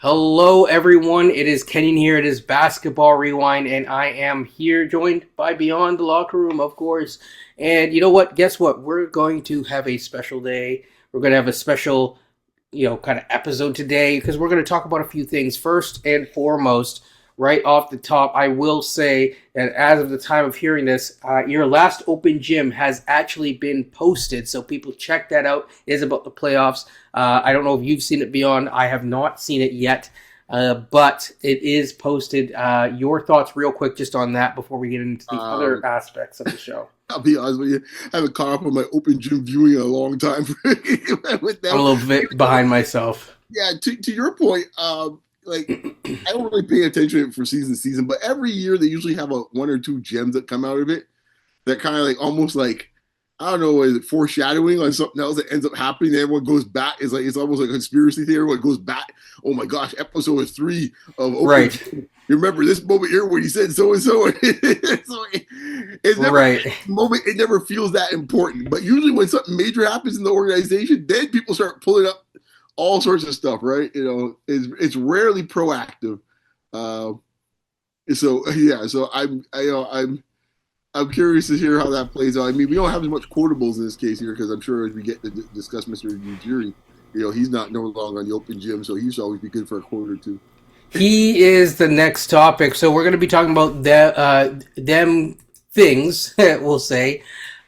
Hello, everyone. It is Kenyon here. It is Basketball Rewind, and I am here joined by Beyond the Locker Room, of course. And you know what? Guess what? We're going to have a special day. We're going to have a special, kind of episode today because we're going to talk about a few things. First and foremost, right off the top, I will say that as of the time of hearing this, your last open gym has actually been posted. So people check that out. It is about the playoffs. I don't know if you've seen it, Beyond. I have not seen it yet, but it is posted. Your thoughts real quick just on that before we get into the other aspects of the show. I'll be honest with you. I haven't caught up on my open gym viewing in a long time with I'm them. a little bit behind myself. Yeah, to your point, like I don't really pay attention for season to season, but every year they usually have a one or two gems that come out of it that kind of like almost like I don't know, is it foreshadowing on something else that ends up happening? And everyone goes back. It's almost like a conspiracy theory. Everyone goes back. Oh my gosh, episode 3 of Open. Right. You remember this moment here when he said so and so? It's never Right. moment. It never feels that important. But usually when something major happens in the organization, then people start pulling up all sorts of stuff. Right? It's rarely proactive. Uh, so yeah. So I'm curious to hear how that plays out. I mean, we don't have as much quotables in this case here because I'm sure as we get to discuss Mr. Ujiri, he's not no longer on the open gym, so he should always be good for a quote or two. He is the next topic. So we're going to be talking about them things, we'll say.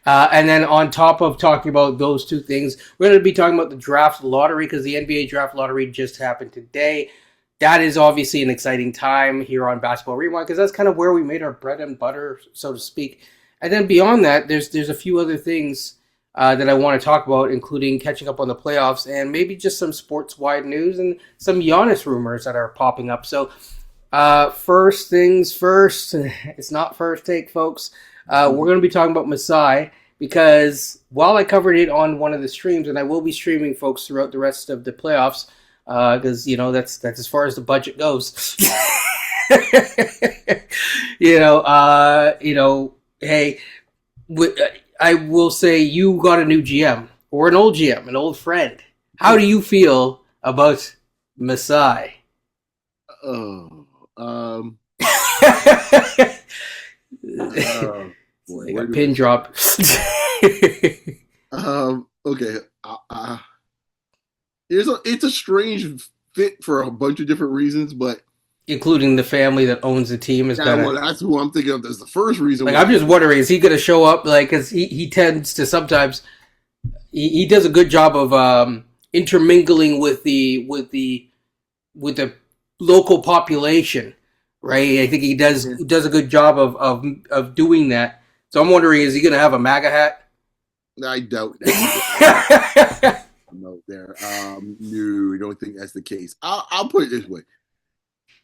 And then on top of talking about those two things, we're going to be talking about the draft lottery because the NBA draft lottery just happened today. That is obviously an exciting time here on Basketball Rewind because that's kind of where we made our bread and butter, so to speak. And then beyond that, there's a few other things that I want to talk about, including catching up on the playoffs and maybe just some sports-wide news and some Giannis rumors that are popping up. So first things first, it's not first take, folks. We're going to be talking about Masai because while I covered it on one of the streams, and I will be streaming, folks, throughout the rest of the playoffs, because that's as far as the budget goes. Hey, I will say you got a new GM or an old GM, an old friend. How do you feel about Masai? Oh, boy, like a pin drop. Okay. It's a strange fit for a bunch of different reasons, but including the family that owns the team is yeah, well, that's who I'm thinking of as the first reason. Like, I'm just wondering, is he going to show up? Like, because he tends to sometimes he does a good job of intermingling with the local population, right? I think he does a good job of doing that. So I'm wondering, is he going to have a MAGA hat? I doubt that. No, there. No, I don't think that's the case. I'll put it this way.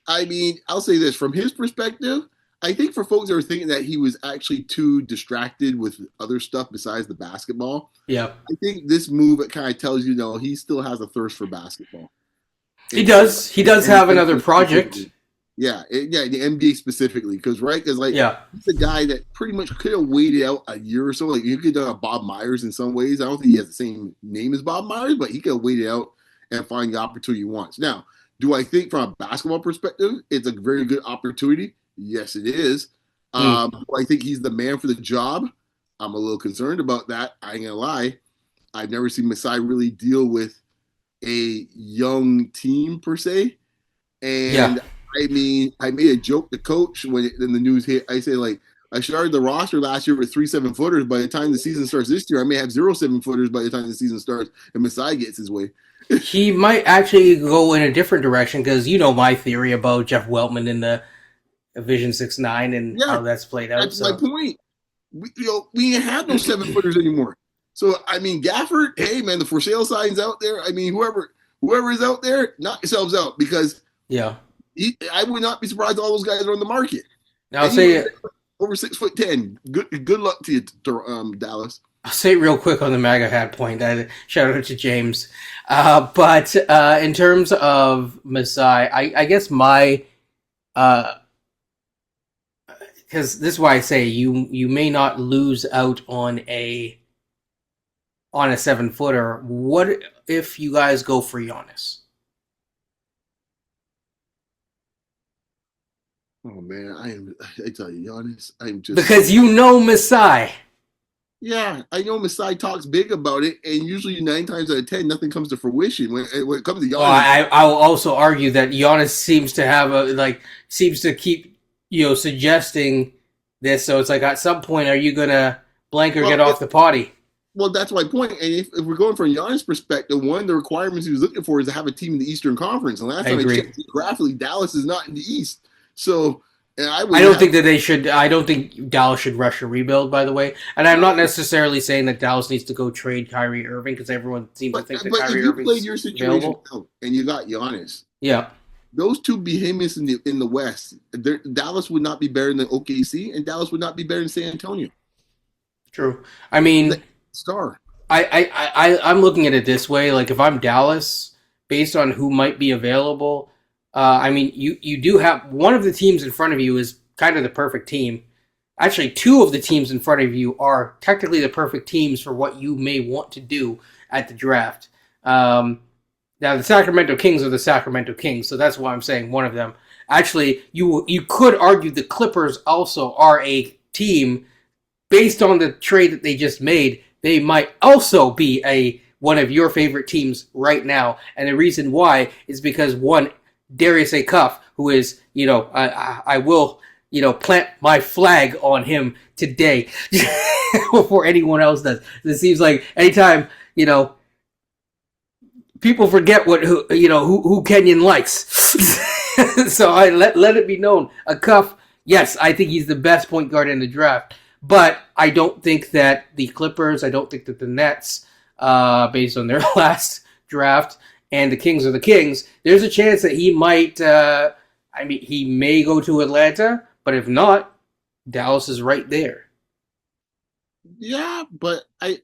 I mean, I'll say this from his perspective. I think for folks that are thinking that he was actually too distracted with other stuff besides the basketball, yeah, I think this move it kind of tells you, no, he still has a thirst for basketball. He does. He does have another project. Yeah, the NBA specifically, because he's a guy that pretty much could have waited out a year or so. Like you could have done a Bob Myers in some ways. I don't think he has the same name as Bob Myers, but he could have waited out and find the opportunity he wants. Now, do I think from a basketball perspective, it's a very good opportunity? Yes, it is. Do I think he's the man for the job? I'm a little concerned about that. I ain't gonna lie. I've never seen Masai really deal with a young team per se, and I mean, I made a joke to coach when the news hit. I said, like, I started the roster last year with 3 7-footers. By the time the season starts this year, I may have 0 7-footers by the time the season starts and Masai gets his way. He might actually go in a different direction because you know my theory about Jeff Weltman in the Vision 6-9 and how that's played out. That's my point. We ain't have no 7-footers anymore. So, I mean, Gafford, hey, man, the for sale sign's out there. I mean, whoever is out there, knock yourselves out because I would not be surprised all those guys are on the market. Now, I'll say over 6'10". Good luck to you, Dallas. I'll say it real quick on the MAGA hat point. Shout out to James. But in terms of Masai, I guess my because this is why I say you may not lose out on a 7-footer. What if you guys go for Giannis? Oh man, I tell you, Giannis, I'm just Because you know Masai. yeah, I know Masai talks big about it, and usually 9 times out of 10, nothing comes to fruition when it comes to Well, Giannis. I will also argue that Giannis seems to have seems to keep suggesting this. So it's like at some point, are you gonna blank or Well, get off the potty? well, that's my point. And if we're going from Giannis' perspective, one of the requirements he was looking for is to have a team in the Eastern Conference. And last I time I agree. checked, geographically, Dallas is not in the East. So, and I I wouldn't don't have think that they should. I don't think Dallas should rush a rebuild. By the way, and I'm no. not necessarily saying that Dallas needs to go trade Kyrie Irving because everyone seems to think that But if Kyrie you played Irving's your situation available. out and you got Giannis, Yeah, those two behemoths in the West, Dallas would not be better than OKC, and Dallas would not be better than San Antonio. true. I mean, Star. I'm looking at it this way. Like if I'm Dallas, based on who might be available, I mean, you do have one of the teams in front of you is kind of the perfect team. Actually, two of the teams in front of you are technically the perfect teams for what you may want to do at the draft. Now, the Sacramento Kings are the Sacramento Kings, so that's why I'm saying one of them. Actually, you could argue the Clippers also are a team based on the trade that they just made. They might also be a one of your favorite teams right now, and the reason why is because one, Darius A. Cuff, who is I will plant my flag on him today before anyone else does. It seems like anytime people forget who Kenyon likes. So I let it be known. A Cuff, yes, I think he's the best point guard in the draft. But I don't think that the Clippers, I don't think that the Nets, based on their last draft, and the Kings are the Kings, there's a chance that he might, he may go to Atlanta, but if not, Dallas is right there. Yeah, but I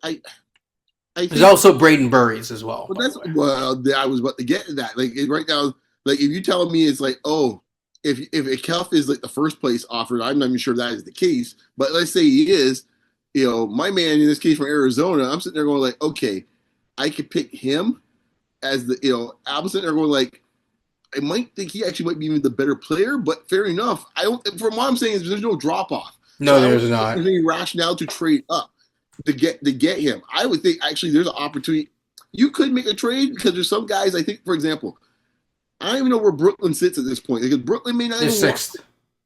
There's think also Braden Burries as well, well by the that's way. well I was about to get to that. Like right now, like if you telling me it's like, oh, if a Kelf is like the first place offered, I'm not even sure that is the case. But let's say he is, my man in this case from Arizona, I'm sitting there going like, okay, I could pick him as I'm sitting there going like, I might think he actually might be even the better player, but fair enough. I don't. From what I'm saying is there's no drop off, so No, I don't there's think not. there's any rationale to trade up to get him. I would think actually there's an opportunity. You could make a trade because there's some guys. I think, for example, I don't even know where Brooklyn sits at this point because Brooklyn may not They're even want. sixth.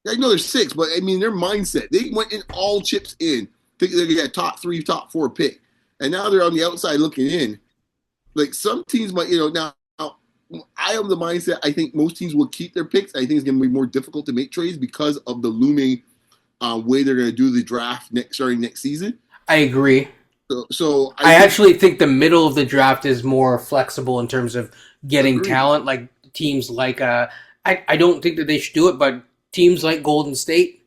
I know they're six, but I mean their mindset. They went in all chips in, thinking they're gonna get a top three, top four pick, and now they're on the outside looking in. Like some teams might, now. I am the mindset. I think most teams will keep their picks. I think it's going to be more difficult to make trades because of the looming way they're going to do the draft starting next season. I agree. So I actually think the middle of the draft is more flexible in terms of getting agreed. talent. Like teams like I don't think that they should do it, but teams like Golden State,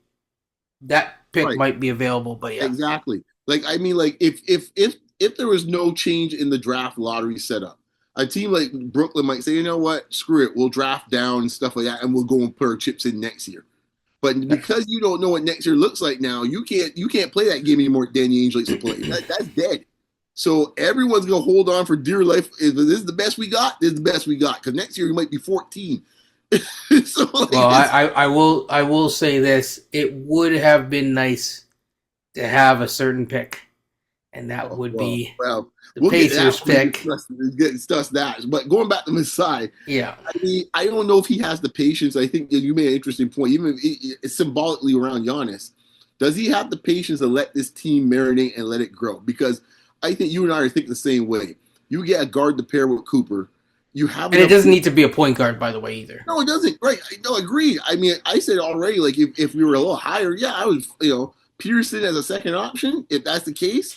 that pick might be available. But yeah, exactly. Like I mean, like if there was no change in the draft lottery setup, a team like Brooklyn might say, you know what, screw it, we'll draft down and stuff like that, and we'll go and put our chips in next year. But because you don't know what next year looks like now, you can't play that game anymore. Danny Ainge likes to play. That's dead. So everyone's gonna hold on for dear life. If this is the best we got, this is the best we got. Because next year you might be 14. So well, I will say this: it would have been nice to have a certain pick, and that would be the Pacers pick. Discuss that. But going back to Masai, yeah, I mean, I don't know if he has the patience. I think you made an interesting point, even it's symbolically around Giannis. Does he have the patience to let this team marinate and let it grow? Because I think you and I are thinking the same way. You get a guard to pair with Cooper. You have, and it doesn't need to be a point guard, by the way, either. No, it doesn't. Right? No, agreed. I mean, I said already. Like, if we were a little higher, yeah, I would. Pearson as a second option. If that's the case,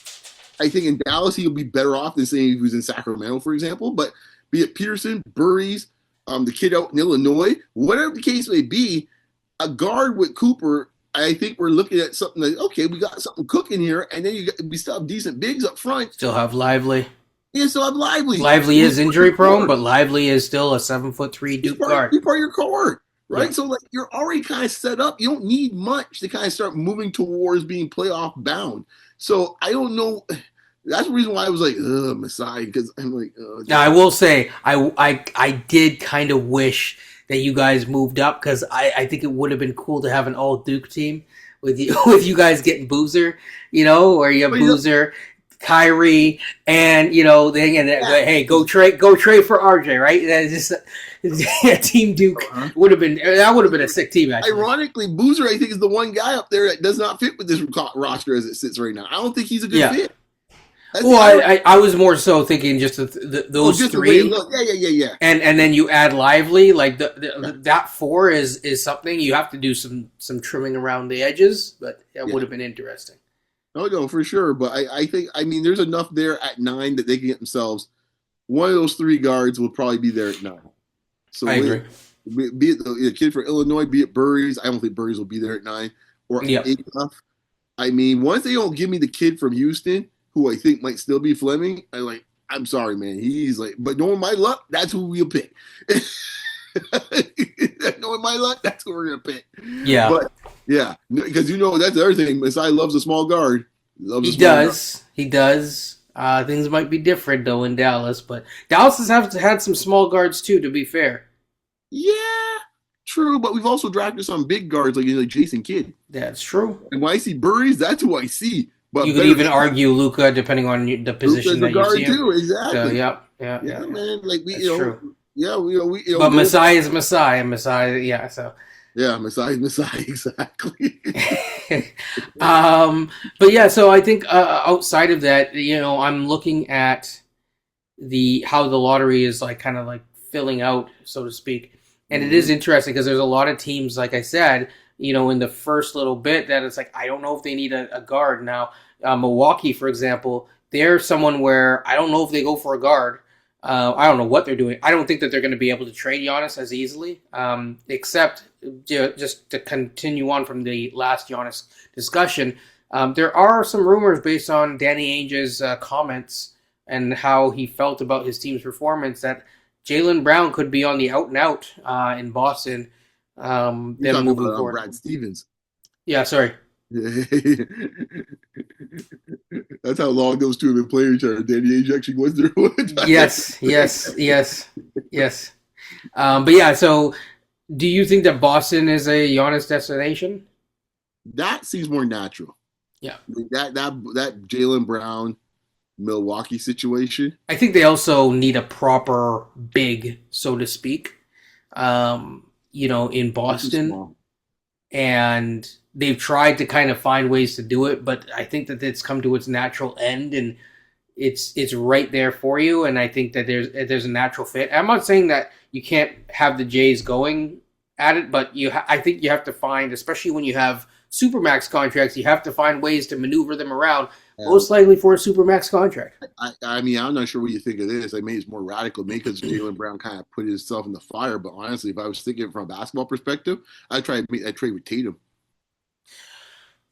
I think in Dallas he'll be better off than saying he was in Sacramento, for example. But be it Pearson, Burries, the kid out in Illinois, whatever the case may be, a guard with Cooper. I think we're looking at something like, okay, we got something cooking here, and then we still have decent bigs up front. Still have Lively. Yeah, still have Lively. Lively is injury prone, but Lively is still a 7'3" Duke guard. He's part of your core, right? Yeah. So like you're already kind of set up. You don't need much to kind of start moving towards being playoff bound. So I don't know. That's the reason why I was like, Masai, because I'm like. Now I will say, I did kind of wish that you guys moved up, because I think it would have been cool to have an all Duke team with you with you guys getting Boozer, or you have Boozer, Kyrie, and hey, go trade for RJ, right? That's just Team Duke would have been a sick team. Actually. Ironically, Boozer I think is the one guy up there that does not fit with this roster as it sits right now. I don't think he's a good fit. I was more so thinking just those three. Yeah. And then you add Lively, like that four is something you have to do some trimming around the edges, but it would have been interesting. No, for sure. But I think there's enough there at 9 that they can get themselves. One of those 3 guards will probably be there at 9. So I agree. Be it the kid for Illinois, be it Burries. I don't think Burries will be there at 9 or 8 enough. Once they don't give me the kid from Houston, who I think might still be Fleming, I'm sorry, man. He's but knowing my luck, that's who we'll pick. Knowing my luck, that's who we're gonna pick. Yeah. But yeah, because that's the other thing. Masai loves a small guard. He does. Things might be different though in Dallas, but Dallas has had some small guards too. To be fair. Yeah, true. But we've also drafted some big guards like Jason Kidd. That's true. And when I see Burries, that's who I see. But you could even argue Luka, depending on the position that you see him. Too, exactly. So, yeah, man. True. Yeah, but Masai is Masai, and Masai, yeah. So. Yeah, Masai is Masai, exactly. But yeah, so I think outside of that, I'm looking at how the lottery is kind of filling out, so to speak, and it is interesting because there's a lot of teams, like I said, in the first little bit that it's I don't know if they need a guard now. Milwaukee, for example, they're someone where I don't know if they go for a guard. I don't know what they're doing. I don't think that they're going to be able to trade Giannis as easily, except just to continue on from the last Giannis discussion. There are some rumors based on Danny Ainge's comments and how he felt about his team's performance that Jaylen Brown could be on the out and out in Boston. Then moving forward. Brad Stevens. Yeah, sorry. That's how long those two have been playing each other. Danny Ainge actually was there one time. Yes. But yeah, so do you think that Boston is a Giannis destination? That seems more natural. Yeah. That Jaylen Brown Milwaukee situation. I think they also need a proper big, so to speak, in Boston. And they've tried to kind of find ways to do it, but I think that it's come to its natural end, and it's right there for you. And I think that there's a natural fit. I'm not saying that you can't have the Jays going at it, but I think you have to find, especially when you have supermax contracts, you have to find ways to maneuver them around. Yeah. Most likely for a supermax contract. I'm not sure what you think of this. It's more radical, maybe because Jaylen Brown kind of put himself in the fire. But honestly, if I was thinking from a basketball perspective, I'd try to make that trade with Tatum.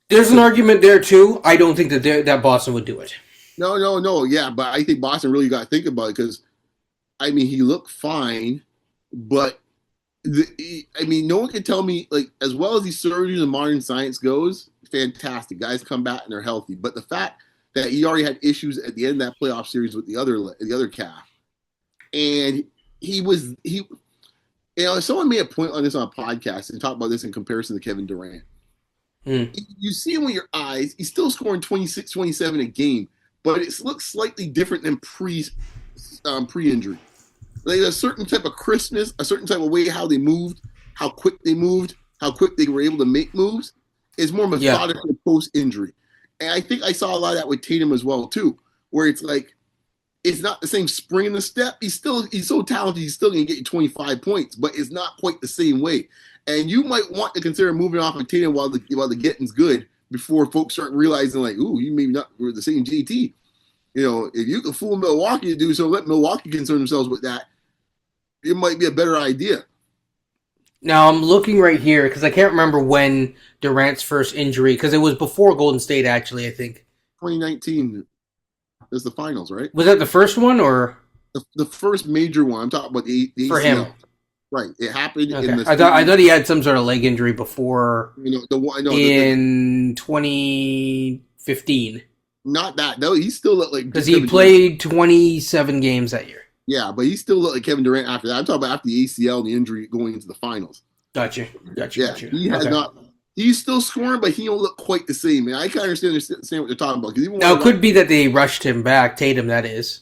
There's an argument there too. I don't think that Boston would do it. No. Yeah, but I think Boston really got to think about it because, he looked fine, but no one can tell me as well as these surgeries and modern science goes. Fantastic. Guys come back and they're healthy. But the fact that he already had issues at the end of that playoff series with the other calf. And someone made a point on this on a podcast and talked about this in comparison to Kevin Durant. You see him with your eyes, he's still scoring 26, 27 a game, but it looks slightly different than pre-injury. A certain type of crispness, a certain type of way how they moved, how quick they moved, how quick they were able to make moves. Is more methodical post-injury. And I think I saw a lot of that with Tatum as well, too, where it's it's not the same spring in the step. He's so talented, he's still going to get you 25 points, but it's not quite the same way. And you might want to consider moving off of Tatum while the getting's good before folks start realizing, you maybe not were the same JT. If you can fool Milwaukee to do so, let Milwaukee concern themselves with that. It might be a better idea. Now, I'm looking right here because I can't remember when Durant's first injury, because it was before Golden State, actually, I think. 2019 is the finals, right? Was that the first one, or? The first major one. I'm talking about the for ACL. Him. Right. It happened okay. in the... I thought he had some sort of leg injury before in 2015. Not that. No, he's still because he played 27 games that year. Yeah, but he still looked like Kevin Durant after that. I'm talking about after the ACL and the injury going into the finals. Gotcha. Yeah, he has not. He's still scoring, but he don't look quite the same. Man, I kind of understand what they're talking about. Now, it could be that they rushed him back, Tatum. That is.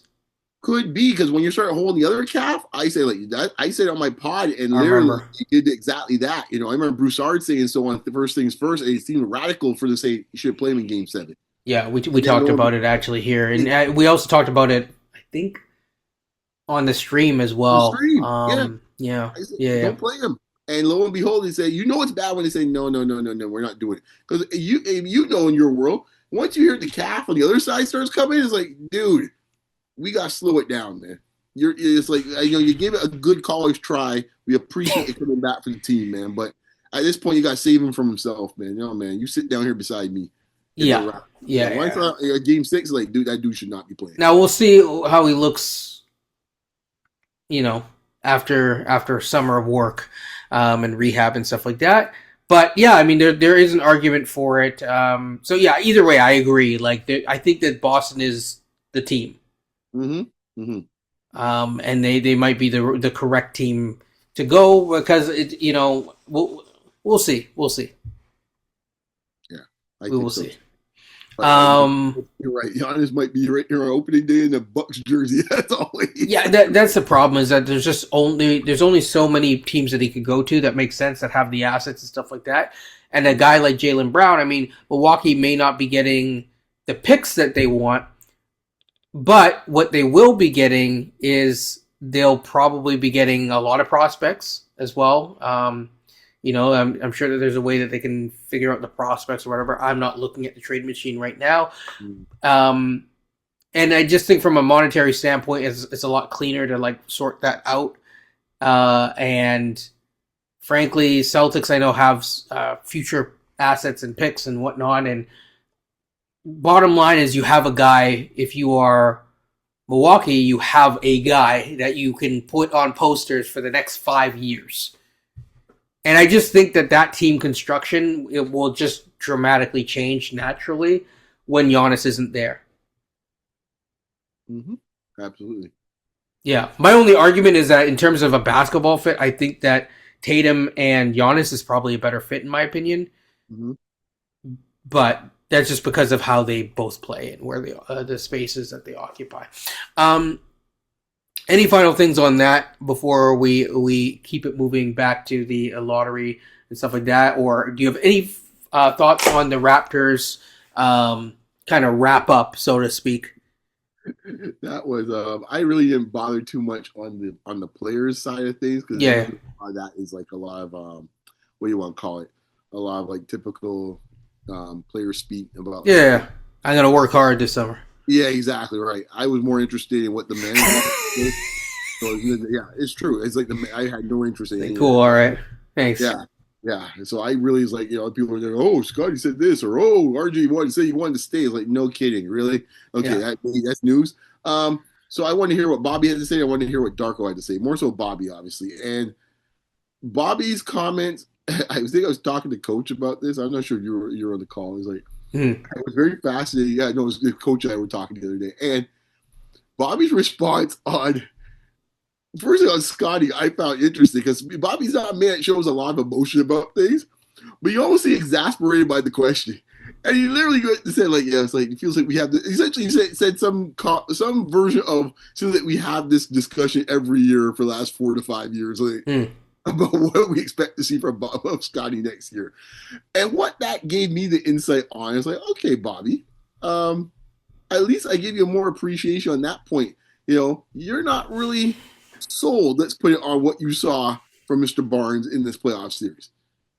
Could be because when you start holding the other calf, I say like that. I said on my pod, and literally he did exactly that. I remember Broussard saying so on the First Things First, and it seemed radical for to say you should play him in Game 7. Yeah, we talked about it actually here, and we also talked about it. I think on the stream as well. Yeah. Don't play him. And lo and behold, they say, it's bad when they say, no, we're not doing it. Because in your world, once you hear the calf on the other side starts coming, it's like, dude, we got to slow it down, man. It's like, you give it a good college try. We appreciate it coming back for the team, man. But at this point, you got to save him from himself, man. Man, you sit down here beside me. Yeah. Game 6, like, dude, that dude should not be playing. Now, we'll see how he looks, after summer of work. And rehab and stuff like that. But yeah, I mean, there is an argument for it. So yeah, either way, I agree. Like, I think that Boston is the team. Mm-hmm. Mm-hmm. And they might be the correct team to go because we'll see. Yeah, we will see. You're right. Giannis might be right here on opening day in the Bucks jersey. That's all. That's the problem is that there's only so many teams that he could go to that make sense that have the assets and stuff like that. And a guy like Jaylen Brown, I mean, Milwaukee may not be getting the picks that they want, but what they will be getting is they'll probably be getting a lot of prospects as well. I'm sure that there's a way that they can figure out the prospects or whatever. I'm not looking at the trade machine right now. And I just think from a monetary standpoint, it's a lot cleaner to like sort that out. And frankly, Celtics I know have future assets and picks and whatnot. And bottom line is you have a guy, if you are Milwaukee, you have a guy that you can put on posters for the next 5 years. And I just think that team construction, it will just dramatically change naturally when Giannis isn't there. Mm-hmm. Absolutely. Yeah. My only argument is that in terms of a basketball fit, I think that Tatum and Giannis is probably a better fit in my opinion. Mm-hmm. But that's just because of how they both play and where the spaces that they occupy. Any final things on that before we keep it moving back to the lottery and stuff like that? Or do you have any thoughts on the Raptors kind of wrap up, so to speak? That was I really didn't bother too much on the players side of things because that is like a lot of what do you want to call it? A lot of like typical player speak about. Yeah, I'm gonna work hard this summer. Yeah, exactly right. I was more interested in what the manager did. So yeah, it's true. It's like I had no interest in it. Cool. All right. Thanks. Yeah. And so I really is like, people are like, oh, Scotty said this, or oh, RJ wanted to say he wanted to stay. It's like, no kidding, really? Okay, that's news. So I want to hear what Bobby had to say. I want to hear what Darko had to say. More so Bobby, obviously. And Bobby's comments. I think I was talking to Coach about this. I'm not sure if you were on the call. He's like, I was very fascinated. Yeah, no, it was the Coach and I were talking the other day, and Bobby's response on. First on Scotty, I found interesting because Bobby's not a man that shows a lot of emotion about things, but you almost see exasperated by the question. And he literally said, like, yeah, it's like, it feels like we have this. Essentially, he said some version of so that we have this discussion every year for the last 4 to 5 years about what we expect to see from Scotty next year. And what that gave me the insight on is like, okay, Bobby, at least I give you more appreciation on that point. You're not really sold, let's put it on what you saw from Mr. Barnes in this playoff series.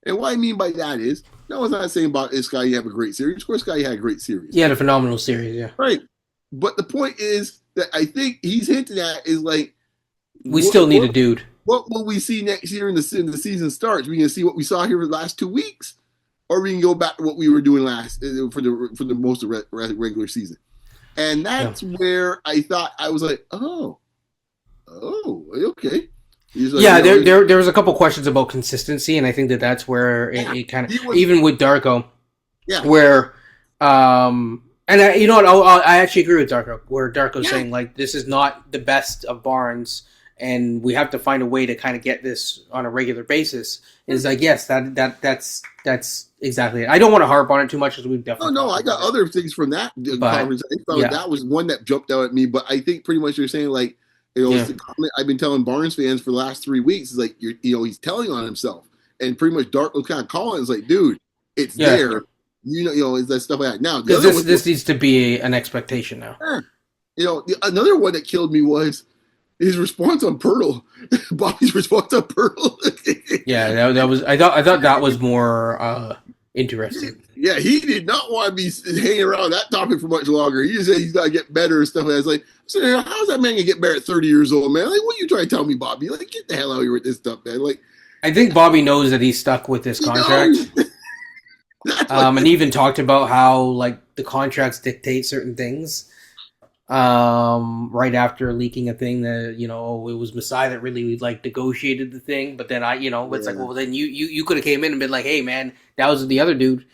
And what I mean by that is, no, it's not saying about this guy you have a great series. Of course, guy you had a great series. He had a phenomenal series, yeah. Right. But the point is that I think he's hinting at is like, we still need a dude. What will we see next year in the season starts? We can see what we saw here for the last 2 weeks, or we can go back to what we were doing last for the most of the regular season. And that's where I thought I was like, oh, okay. Like, there was a couple questions about consistency, and I think that's where it kind of, even with Darko, where, and And you know what? I actually agree with Darko, where Darko's Yeah. saying, like, this is not the best of Barnes, and we have to find a way to kind of get this on a regular basis. It's like, yes, that's exactly it. I don't want to harp on it too much because we've definitely. No, I got other things from that conference. I thought that was one that jumped out at me. But I think pretty much you're saying, like, it's the comment I've been telling Barnes fans for the last 3 weeks is like, he's telling on himself, and pretty much Darko kind of calling. It's like, dude, it's there. It's that stuff like that. Now, this needs to be an expectation now. Another one that killed me was his response on Pirtle. Bobby's response on Pirtle. That was. I thought that was more interesting. Yeah, he did not want to be hanging around that topic for much longer. He just said he's got to get better and stuff. And I was like, how's that man gonna get better at 30 years old, man? Like, what are you trying to tell me, Bobby? Like, get the hell out of here with this stuff, man. Like, I think Bobby knows that he's stuck with this contract. And he even talked about how, like, the contracts dictate certain things. Right after leaking a thing that, it was Masai that really, like, negotiated the thing. But then it's like, well, then you could have came in and been like, hey, man, that was the other dude.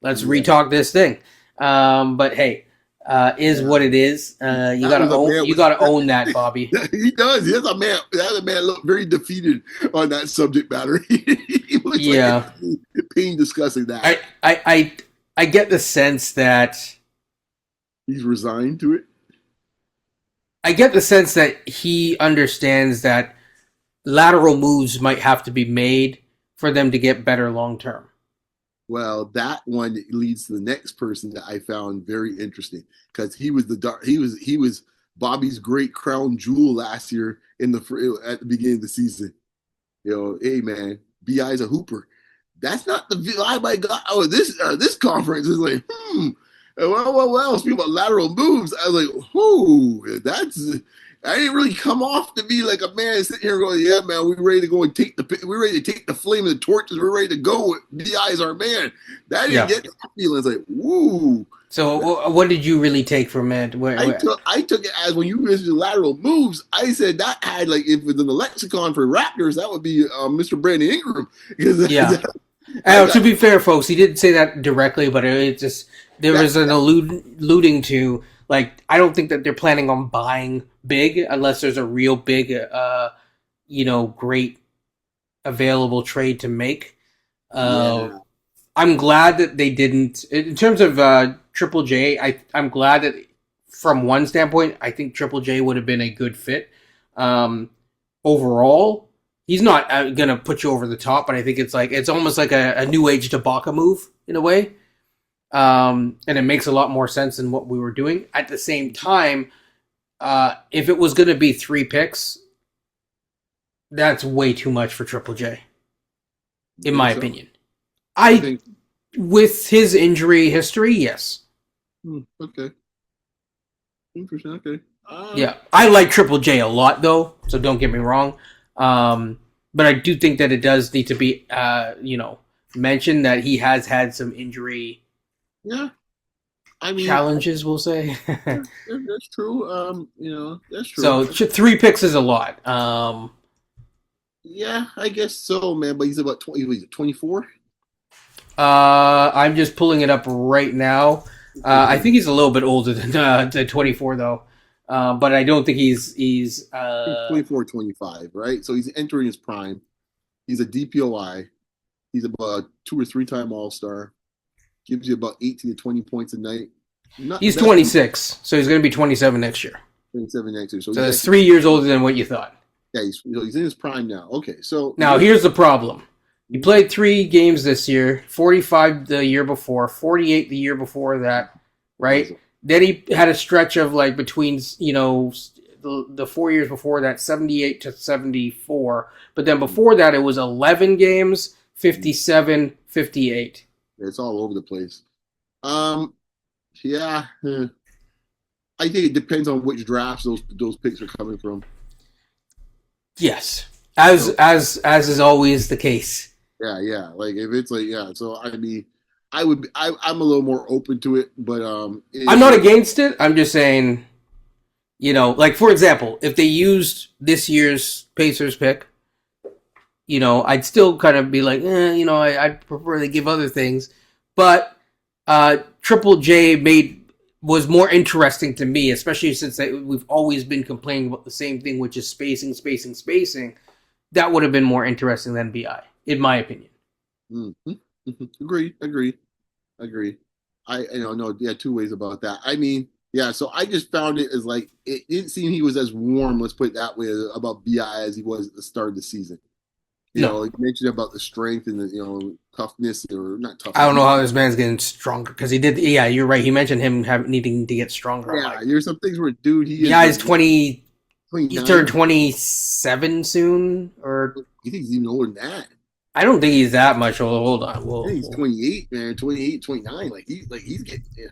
Let's retalk this thing. But hey, what it is. You gotta own that, Bobby. He does. He has a man. That man looked very defeated on that subject matter. He looks like pain discussing that. I get the sense that he's resigned to it. I get the sense that he understands that lateral moves might have to be made for them to get better long term. Well, that one leads to the next person that I found very interesting because he was Bobby's great crown jewel last year at the beginning of the season. Hey man, BI's a hooper. That's not the VI by God. Oh, this conference is like, what else? Speaking about lateral moves, I was like, I didn't really come off to be like a man sitting here going, yeah, man, we're ready to go and we're ready to take the flame of the torches. We're ready to go. BI is our man. That didn't get that feeling. It's like, woo. So what did you really take from it? I took it as when you mentioned lateral moves, I said that had, like, if it was in the lexicon for Raptors, that would be Mr. Brandon Ingram. To be fair, folks, he didn't say that directly, but it just was an alluding to, like, I don't think that they're planning on buying big unless there's a real big, great available trade to make. I'm glad that they didn't. In terms of Triple J, I'm glad that from one standpoint, I think Triple J would have been a good fit. Overall, he's not going to put you over the top, but I think it's almost like a new age Ibaka move in a way. And it makes a lot more sense than what we were doing. At the same time, if it was going to be 3 picks, that's way too much for Triple J, in my opinion. I think with his injury history, yes. Okay. Interesting. Okay. Yeah, I like Triple J a lot, though, so don't get me wrong. But I do think that it does need to be, mentioned that he has had some injury. Yeah, challenges, we'll say. That's true. That's true. So 3 picks is a lot. Yeah, I guess so, man. But he's about 24. I'm just pulling it up right now. I think he's a little bit older than 24, though. But I don't think he's 24, 25, right? So he's entering his prime. He's a DPOI. He's about a 2 or 3 time All-Star. Gives you about 18 to 20 points a night. He's 26, so he's going to be 27 next year. 27 next year. So that's 3 years older than what you thought. Yeah, he's in his prime now. Okay, so now here's the problem. He played 3 games this year, 45 the year before, 48 the year before that, right? Then he had a stretch of, like, between, the 4 years before that, 78 to 74. But then before that, it was 11 games, 57, 58. It's all over the place. Yeah. I think it depends on which drafts those picks are coming from. Yes. As is always the case. Yeah. Like, if it's like, yeah. So I'm a little more open to it, but I'm not against it. I'm just saying, like, for example, if they used this year's Pacers pick, I'd still kind of be like, I'd prefer they give other things. But Triple J made was more interesting to me, especially since we've always been complaining about the same thing, which is spacing, spacing, spacing. That would have been more interesting than BI, in my opinion. Mm-hmm. Agree. I know, yeah, two ways about that. I mean, yeah, so I just found it as like it didn't seem he was as warm, let's put it that way, about BI as he was at the start of the season. Like you mentioned about the strength and the toughness, or not toughness. I don't know how this man's getting stronger because he did. Yeah, you're right. He mentioned him needing to get stronger. Yeah, there's some things where, dude, he's 20. 29. He turned 27 soon, or you think he's even older than that? I don't think he's that much older. Hold on, I think he's 28, man. 28, 29. Like he's getting. Yeah.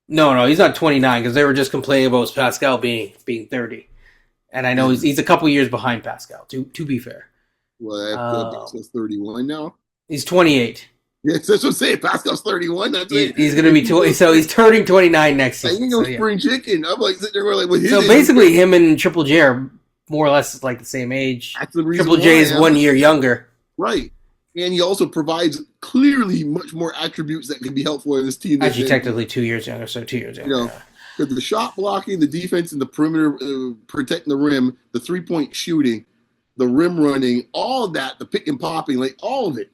No, he's not 29 because they were just complaining about Pascal being 30, and I know he's a couple years behind Pascal. To be fair. Well, Pascal's 31 now. He's 28. Yes, that's what I'm saying. Pascal's 31. That's it. He's going to be 20. So he's turning 29 next season. I think I'm spring chicken. I'm like sitting there like with his. So basically, him and Triple J are more or less like the same age. That's the reason. Triple J is 1 year younger. Right. And he also provides clearly much more attributes that can be helpful in this team. Actually, technically 2 years younger, so 2 years younger. Because the shot blocking, the defense, and the perimeter protecting the rim, the 3-point shooting, the rim running, all of that, the pick and popping, like all of it.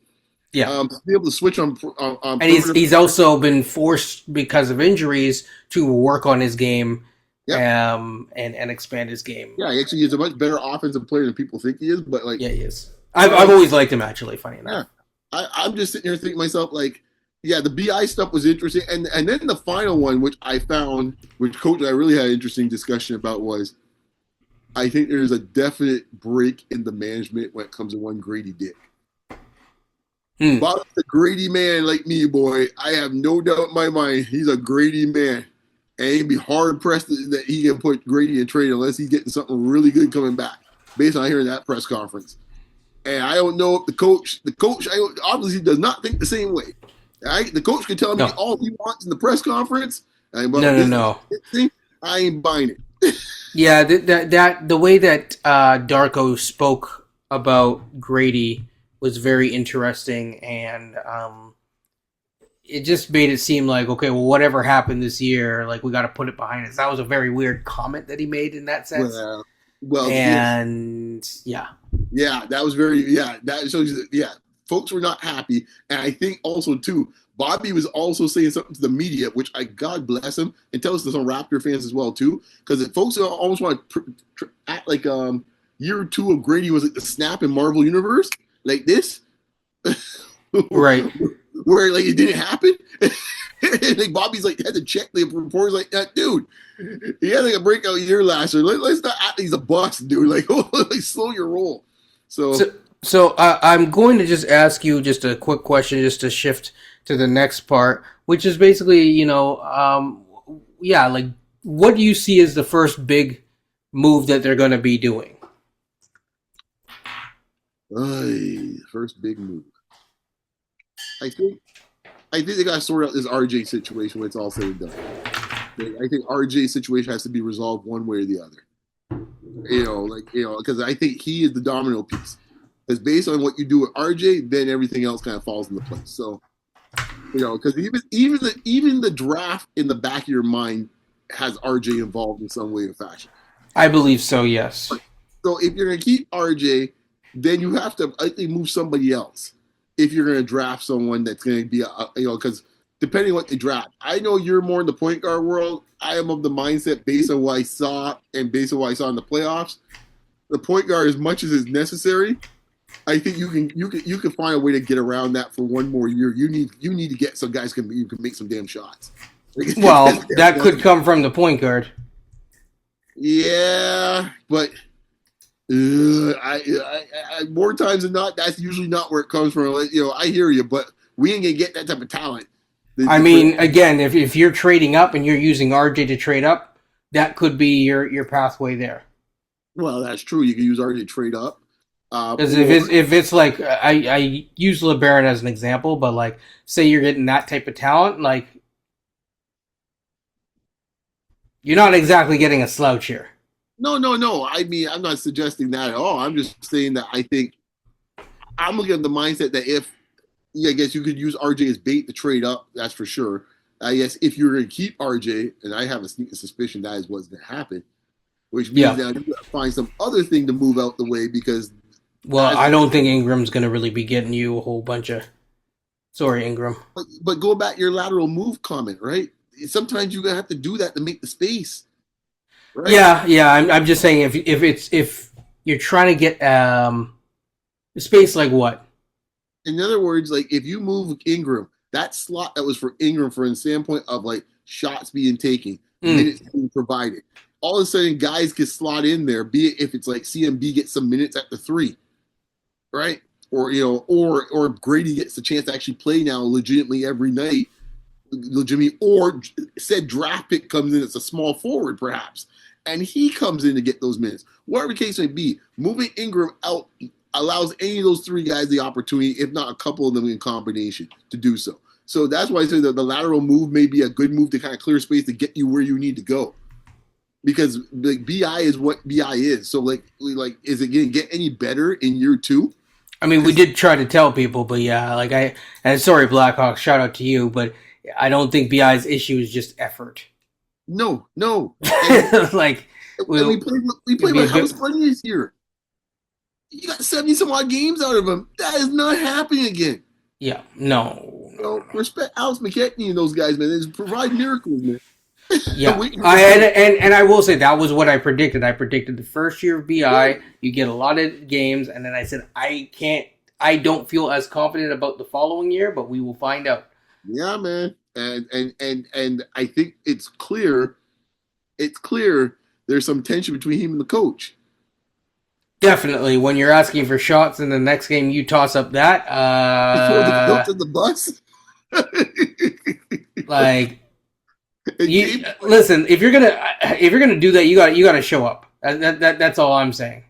Yeah. To be able to switch on and he's also been forced because of injuries to work on his game. Yeah. And expand his game. Yeah, actually, he's a much better offensive player than people think he is. But he is. I've always liked him, actually, funny enough. Yeah. I'm just sitting here thinking to myself, like, yeah, the BI stuff was interesting. And then the final one, which I found, which Coach and I really had an interesting discussion about, was I think there's a definite break in the management when it comes to one Grady Dick. Bobby's a Grady man like me, boy. I have no doubt in my mind he's a Grady man. And he'd be hard-pressed that he can put Grady in trade unless he's getting something really good coming back, based on hearing that press conference. And I don't know if the coach obviously does not think the same way. The coach can tell me all he wants in the press conference. No. I ain't buying it. Yeah, the way that Darko spoke about Grady was very interesting, and it just made it seem like, okay, well, whatever happened this year, like, we got to put it behind us. That was a very weird comment that he made in that sense. Yeah, that was very, that shows you that, folks were not happy. And I think also, too, Bobby was also saying something to the media, which God bless him, and tell us to some Raptor fans as well, too, because folks almost want to act like year 2 of Grady was like the snap in Marvel Universe, like this. Right. Where, like, it didn't happen. And, like, Bobby's, like, had to check the reporters, like, dude, he had, like, a breakout year last year. Let's not act like he's a bust, dude. Like, slow your roll. So I'm going to just ask you just a quick question just to shift to the next part, which is basically, like, what do you see as the first big move that they're going to be doing? First big move. I think they got to sort out this RJ situation when it's all said and done. I think RJ's situation has to be resolved one way or the other. Because I think he is the domino piece. Because based on what you do with RJ, then everything else kind of falls into place. So, because even the draft in the back of your mind has RJ involved in some way or fashion. I believe so, yes. So if you're going to keep RJ, then you have to, I think, move somebody else. If you're going to draft someone that's going to be, because depending on what they draft, I know you're more in the point guard world. I am of the mindset based on what I saw and based on what I saw in the playoffs. The point guard, as much as is necessary, I think you can find a way to get around that for one more year. You need to get some guys you can make some damn shots. Well, that could come from the point guard. Yeah, but. I more times than not, that's usually not where it comes from. I hear you, but we ain't gonna get that type of talent. Again, if you're trading up and you're using RJ to trade up, that could be your pathway there. Well, that's true. You can use RJ to trade up. Because if it's like I use LeBaron as an example, but like say you're getting that type of talent, like you're not exactly getting a slouch here. No. I mean, I'm not suggesting that at all. I'm just saying that I think I'm looking at the mindset that I guess you could use RJ as bait to trade up. That's for sure. I guess if you're going to keep RJ, and I have a sneaking suspicion that is what's going to happen, which means now you got to find some other thing to move out the way because. Well, I don't think Ingram's going to really be getting you a whole bunch of. Sorry, Ingram. But go back to your lateral move comment, right? Sometimes you're gonna have to do that to make the space. Right? Yeah. I'm just saying if you're trying to get space like what? In other words, like if you move Ingram, that slot that was for Ingram for the standpoint of like shots being taken, minutes being provided. All of a sudden, guys can slot in there, be it if it's like CMB gets some minutes at the 3, right? Or or Grady gets the chance to actually play now legitimately every night, or said draft pick comes in, it's a small forward perhaps, and he comes in to get those minutes. Whatever the case may be, moving Ingram out allows any of those 3 guys the opportunity, if not a couple of them in combination, to do so. So that's why I say that the lateral move may be a good move to kind of clear space to get you where you need to go. Because like BI is what BI is. So like is it going to get any better in year 2? I mean, we did try to tell people, but yeah, and sorry, Blackhawks, shout out to you, but I don't think BI's issue is just effort. No. Like, we played with house money this year. You got 70 some odd games out of him. That is not happening again. Yeah, no. Respect Alex McKechnie and those guys, man. They provide miracles, man. Yeah, and I will say that was what I predicted. I predicted the first year of BI, you get a lot of games, and then I said I don't feel as confident about the following year, but we will find out. Yeah, man, and I think it's clear. There's some tension between him and the coach. Definitely, when you're asking for shots in the next game, you toss up that. Before the bus. Like. Listen, if you're gonna do that, you got to show up. That's all I'm saying.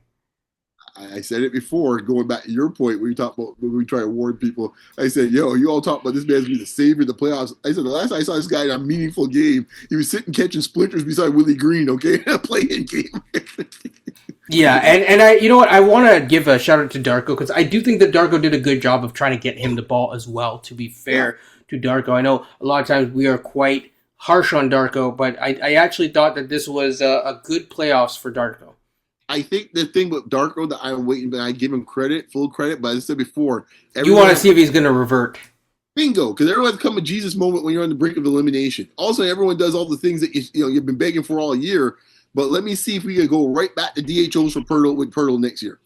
I said it before, going back to your point when we try to warn people. I said, you all talk about this man's be the savior of the playoffs. I said the last time I saw this guy in a meaningful game, he was sitting catching splinters beside Willie Green. Okay, playing game. Yeah, and I, you know what, I want to give a shout out to Darko because I do think that Darko did a good job of trying to get him the ball as well. To be fair to Darko, I know a lot of times we are quite harsh on Darko, but I actually thought that this was a good playoffs for Darko. I think the thing with Darko that I'm waiting, but I give him full credit, but as I said before, you want to see if he's going to revert. Bingo, because everyone's come a Jesus moment when you're on the brink of elimination. Also, everyone does all the things that you've been begging for all year, but let me see if we can go right back to DHOs for Pirtle next year.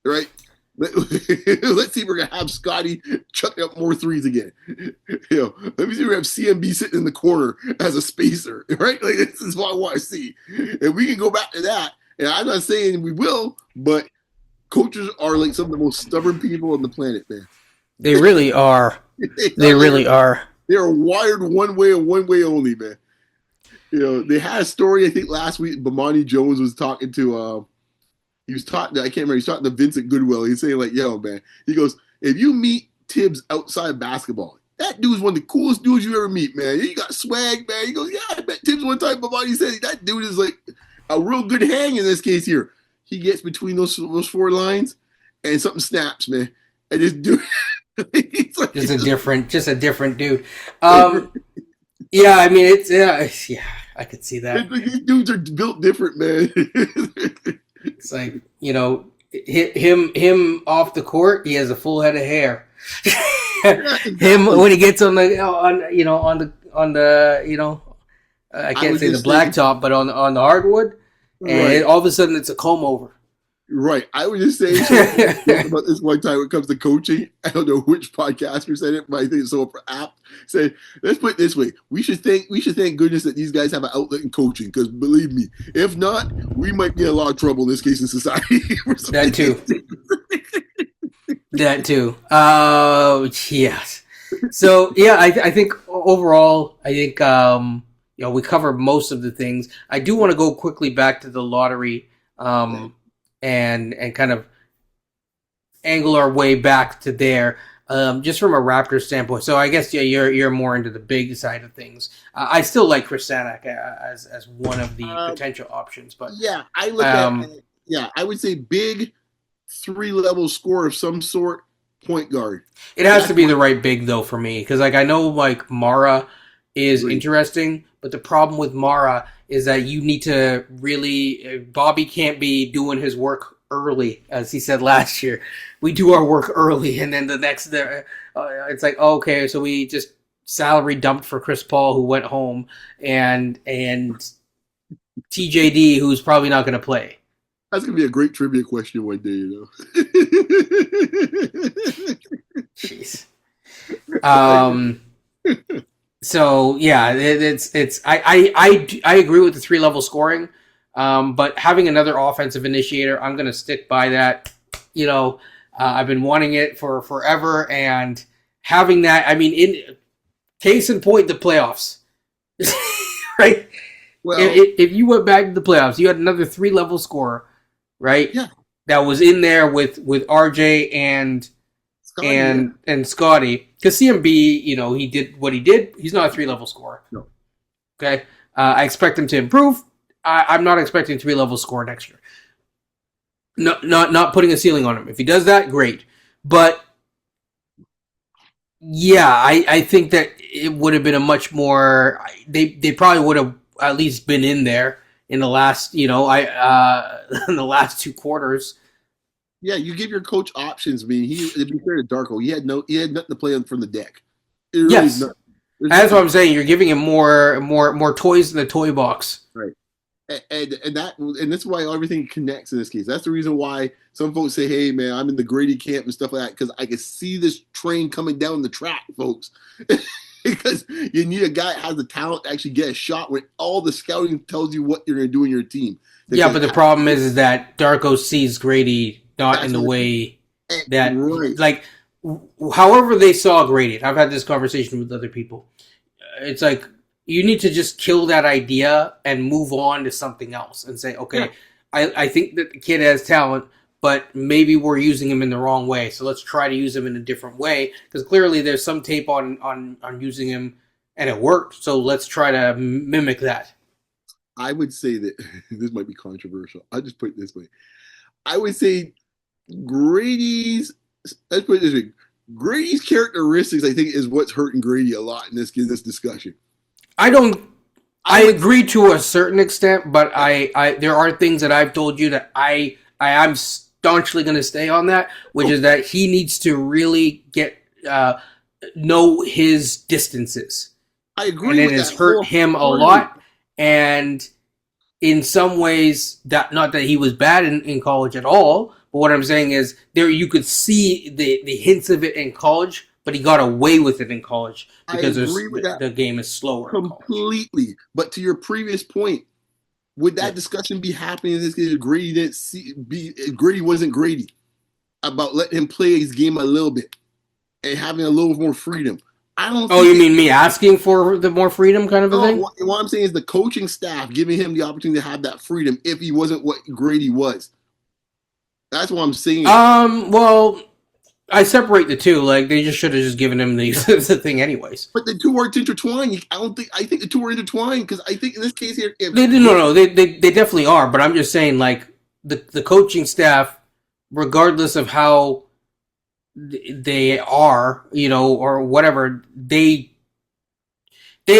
Right? Let's see if we're gonna have Scotty chucking up more threes again. Let me see if we have CMB sitting in the corner as a spacer, right? Like this is what I want to see. And we can go back to that. And I'm not saying we will, but coaches are like some of the most stubborn people on the planet, man. They really are. They really are. They are wired one way and one way only, man. They had a story I think last week. Bomani Jones was talking to. He was talking to, I can't remember, he was talking to Vincent Goodwill. He's saying, like, yo, man. He goes, if you meet Tibbs outside basketball, that dude's one of the coolest dudes you ever meet, man. He got swag, man. He goes, yeah, I met Tibbs one time, but he said that dude is like a real good hang in this case here. He gets between those 4 lines and something snaps, man. And this dude like, just a different dude. Yeah, I mean I could see that. These dudes are built different, man. It's like, him off the court, he has a full head of hair. Him when he gets on the I can't say the blacktop, but on the hardwood, and all of a sudden it's a comb over. Right. I was just saying about this one time when it comes to coaching. I don't know which podcaster said it, but I think it's so apt. Said, let's put it this way: we should thank goodness that these guys have an outlet in coaching, because believe me, if not, we might get a lot of trouble in this case in society. That too. That too. Oh yes. So yeah, I think overall, we covered most of the things. I do want to go quickly back to the lottery. And kind of angle our way back to there, just from a Raptors standpoint. So I guess you're more into the big side of things. I still like Chris Sanak as one of the potential options, but I look at I would say big 3-level scorer of some sort, point guard. It has to be the right big though for me, because I know Mara is interesting, but the problem with Mara is that you need to really... Bobby can't be doing his work early, as he said last year. We do our work early, and then the next... it's like, okay, so we just salary dumped for Chris Paul, who went home, and TJD, who's probably not going to play. That's going to be a great trivia question one day, Jeez. So yeah, it's I agree with the 3-level scoring, but having another offensive initiator, I'm going to stick by that. I've been wanting it for forever, and having that, I mean, in case in point, the playoffs, right? Well, if you went back to the playoffs, you had another 3-level scorer, right? Yeah, that was in there with RJ and Scotty, because CMB, he did what he did. He's not a 3-level scorer. No. Okay. I expect him to improve. I'm not expecting 3-level score next year. No, not putting a ceiling on him. If he does that, great. But yeah, I think that it would have been a much more. They probably would have at least been in there in the last, in the last 2 quarters. Yeah, you give your coach options. I mean, to be fair to Darko, he had nothing to play on from the deck. Really yes, that's what I'm saying. You're giving him more toys in the toy box. Right, and that's why everything connects in this case. That's the reason why some folks say, "Hey, man, I'm in the Grady camp and stuff like that," because I can see this train coming down the track, folks. Because you need a guy that has the talent to actually get a shot when all the scouting tells you what you're going to do in your team. Yeah, but the problem is that Darko sees Grady not in the way that, right. Like, however they saw Grady. I've had this conversation with other people. It's like, you need to just kill that idea and move on to something else and say, okay, yeah. I think that the kid has talent, but maybe we're using him in the wrong way. So let's try to use him in a different way, because clearly there's some tape on using him and it worked. So let's try to mimic that. I would say that this might be controversial. I'll just put it this way. I would say Grady's characteristics, I think, is what's hurting Grady a lot in this discussion. I agree to a certain extent, but I there are things that I've told you that I am staunchly going to stay on that, which is that he needs to really know his distances. I agree. And it has hurt him a lot. And in some ways, that not that he was bad in college at all, but what I'm saying is there you could see the hints of it in college, but he got away with it in college because the game is slower. Completely. But to your previous point, would that discussion be happening in this case if Grady wasn't Grady, about letting him play his game a little bit and having a little more freedom? I don't. Oh, you mean me asking for the more freedom kind of a thing? What I'm saying is the coaching staff giving him the opportunity to have that freedom if he wasn't what Grady was. That's what I'm saying. Well, I separate the two. Like, they just should have just given him the thing anyways. But the two aren't intertwined. I think the two are intertwined, because I think in this case here... They definitely are, but I'm just saying, like, the coaching staff, regardless of how they are, or whatever, they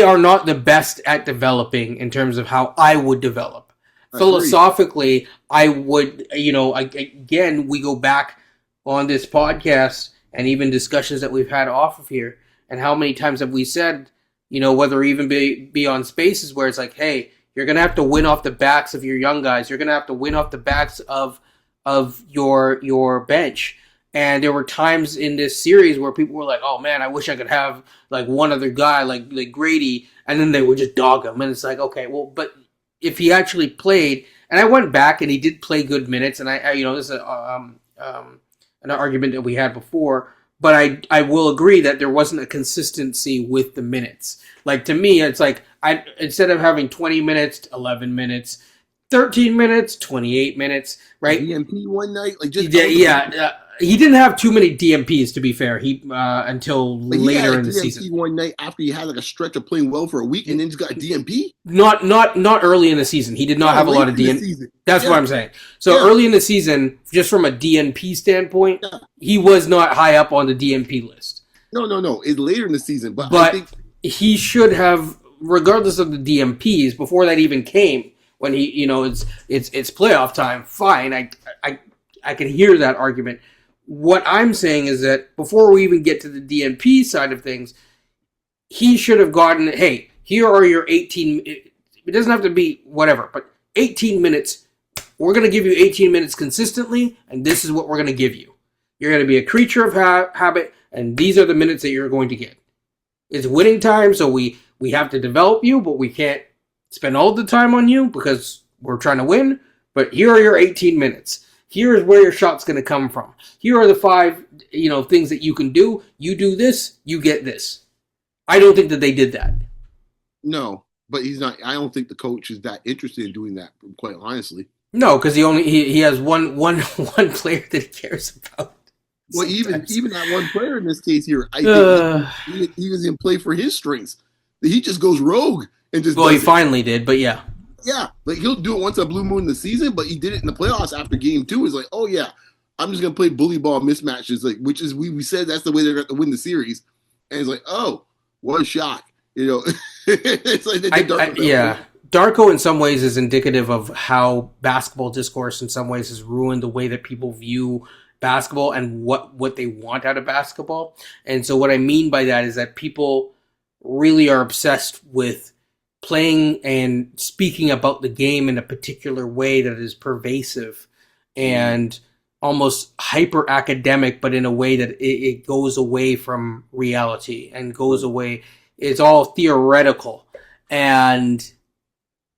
are not the best at developing in terms of how I would develop. Philosophically, I would, again, we go back on this podcast and even discussions that we've had off of here, and how many times have we said, whether even be on spaces where it's like, hey, you're going to have to win off the backs of your young guys. You're going to have to win off the backs of your bench. And there were times in this series where people were like, oh man, I wish I could have like one other guy like Grady, and then they would just dog him. And it's like, okay, well, but if he actually played, and I went back and he did play good minutes, and I this is an argument that we had before, but I will agree that there wasn't a consistency with the minutes. Like, to me, it's like, instead of having 20 minutes, 11 minutes, 13 minutes, 28 minutes, right? DMP one night, like just he didn't have too many DMPs, to be fair. Until later in the season. One night after he had like a stretch of playing well for a week, and then just got a DMP. Not early in the season. He did not have a lot of DNP. That's what I'm saying. So early in the season, just from a DNP standpoint, he was not high up on the DNP list. No. It's later in the season, but he should have, regardless of the DMPs, before that even came, when he, it's playoff time. Fine, I can hear that argument. What I'm saying is that before we even get to the DMP side of things, he should have gotten, hey, here are your 18. It doesn't have to be whatever, but 18 minutes. We're going to give you 18 minutes consistently, and this is what we're going to give you. You're going to be a creature of habit, and these are the minutes that you're going to get. It's winning time, so we have to develop you, but we can't spend all the time on you because we're trying to win. But here are your 18 minutes. Here is where your shot's going to come from. Here are the 5, things that you can do. You do this, you get this. I don't think that they did that. No, but he's not. I don't think the coach is that interested in doing that, quite honestly. No, because he has one player that he cares about. Well, even that one player in this case here, I think he doesn't play for his strengths. He just goes rogue and just. Well, he finally did, but yeah. Yeah, like he'll do it once a blue moon in the season, but he did it in the playoffs after game 2. It's like, oh yeah, I'm just gonna play bully ball mismatches, like which is we said that's the way they're going to win the series, and it's like, oh, what a shock, It's like Darko in some ways is indicative of how basketball discourse in some ways has ruined the way that people view basketball and what they want out of basketball. And so what I mean by that is that people really are obsessed with playing and speaking about the game in a particular way that is pervasive and almost hyper academic, but in a way that it goes away from reality and goes away. It's all theoretical. And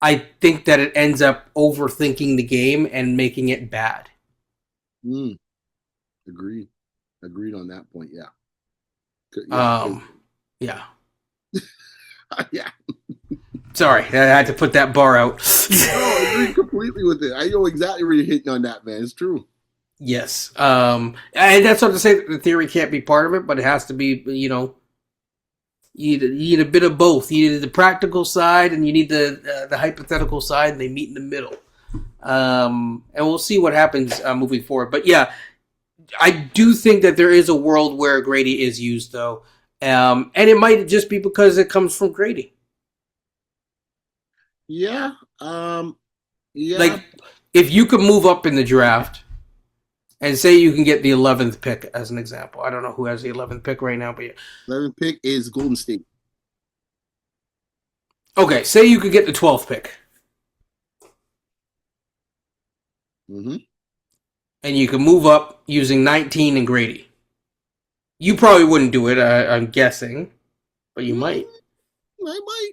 I think that it ends up overthinking the game and making it bad. Agreed on that point. Yeah. Yeah. Yeah. Sorry, I had to put that bar out. No, I agree completely with it. I know exactly where you're hitting on that, man. It's true. Yes. And that's not to say that the theory can't be part of it, but it has to be, you need a bit of both. You need the practical side and you need the hypothetical side, and they meet in the middle. And we'll see what happens moving forward. But yeah, I do think that there is a world where Grady is used, though. And it might just be because it comes from Grady. Yeah. Yeah. Like, if you could move up in the draft and say you can get the 11th pick, as an example. I don't know who has the 11th pick right now, but yeah. 11th pick is Golden State. Okay, say you could get the 12th pick. Mm-hmm. And you can move up using 19 and Grady. You probably wouldn't do it, I'm guessing. But you might. I might.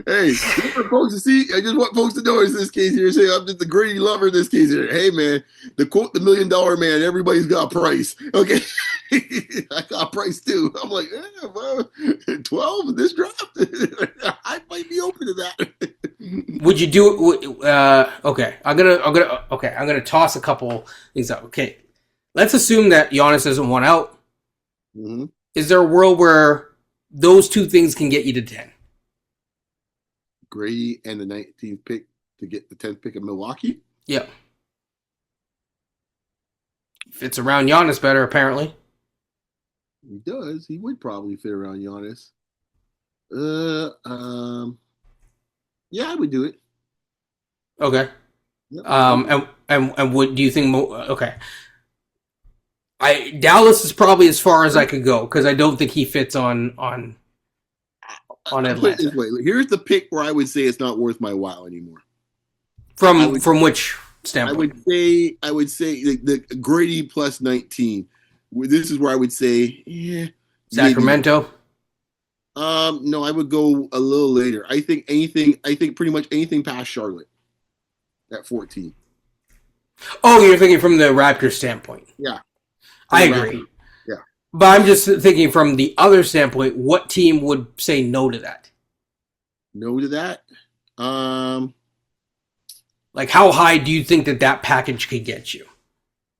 Hey, for folks to see, I just want folks to know in this case here, say I'm just a Grady lover in this case here. Hey man, the quote the $1 million man, everybody's got a price. Okay. I got a price too. I'm like, yeah, well, 12 in this draft. I might be open to that. Would you do it? Okay, I'm gonna toss a couple things out. Okay, let's assume that Giannis doesn't want out. Mm-hmm. Is there a world where those two things can get you to 10? Grady and the 19th pick to get the 10th pick of Milwaukee? Yeah. Fits around Giannis better, apparently. He does. He would probably fit around Giannis. Yeah, I would do it. Okay. Yep. And what do you think? Okay. Dallas is probably as far as I could go because I don't think he fits on Atlanta. Put it this way. Here's the pick where I would say it's not worth my while anymore. From which standpoint? I would say the Grady plus 19. This is where I would say, yeah, Sacramento. Maybe. No, I would go a little later. I think pretty much anything past Charlotte at 14. Oh, you're thinking from the Raptors standpoint. Yeah. I agree. Yeah. But I'm just thinking from the other standpoint, what team would say no to that? No to that? Like, how high do you think that package could get you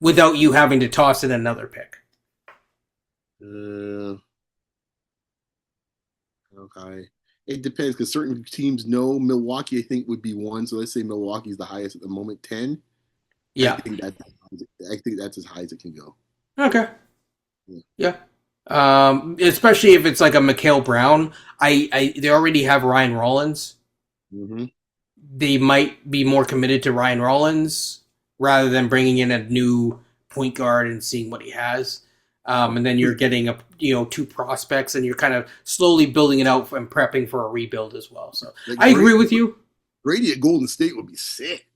without you having to toss in another pick? Okay. It depends because certain teams know Milwaukee, I think, would be one. So let's say Milwaukee's the highest at the moment, 10. Yeah. I think that's as high as it can go. Okay. Yeah. Especially if it's like a Mikhail Brown. They already have Ryan Rollins. Mm-hmm. They might be more committed to Ryan Rollins rather than bringing in a new point guard and seeing what he has. And then you're getting two prospects, and you're kind of slowly building it out and prepping for a rebuild as well. So like I agree with you. Brady at Golden State would be sick.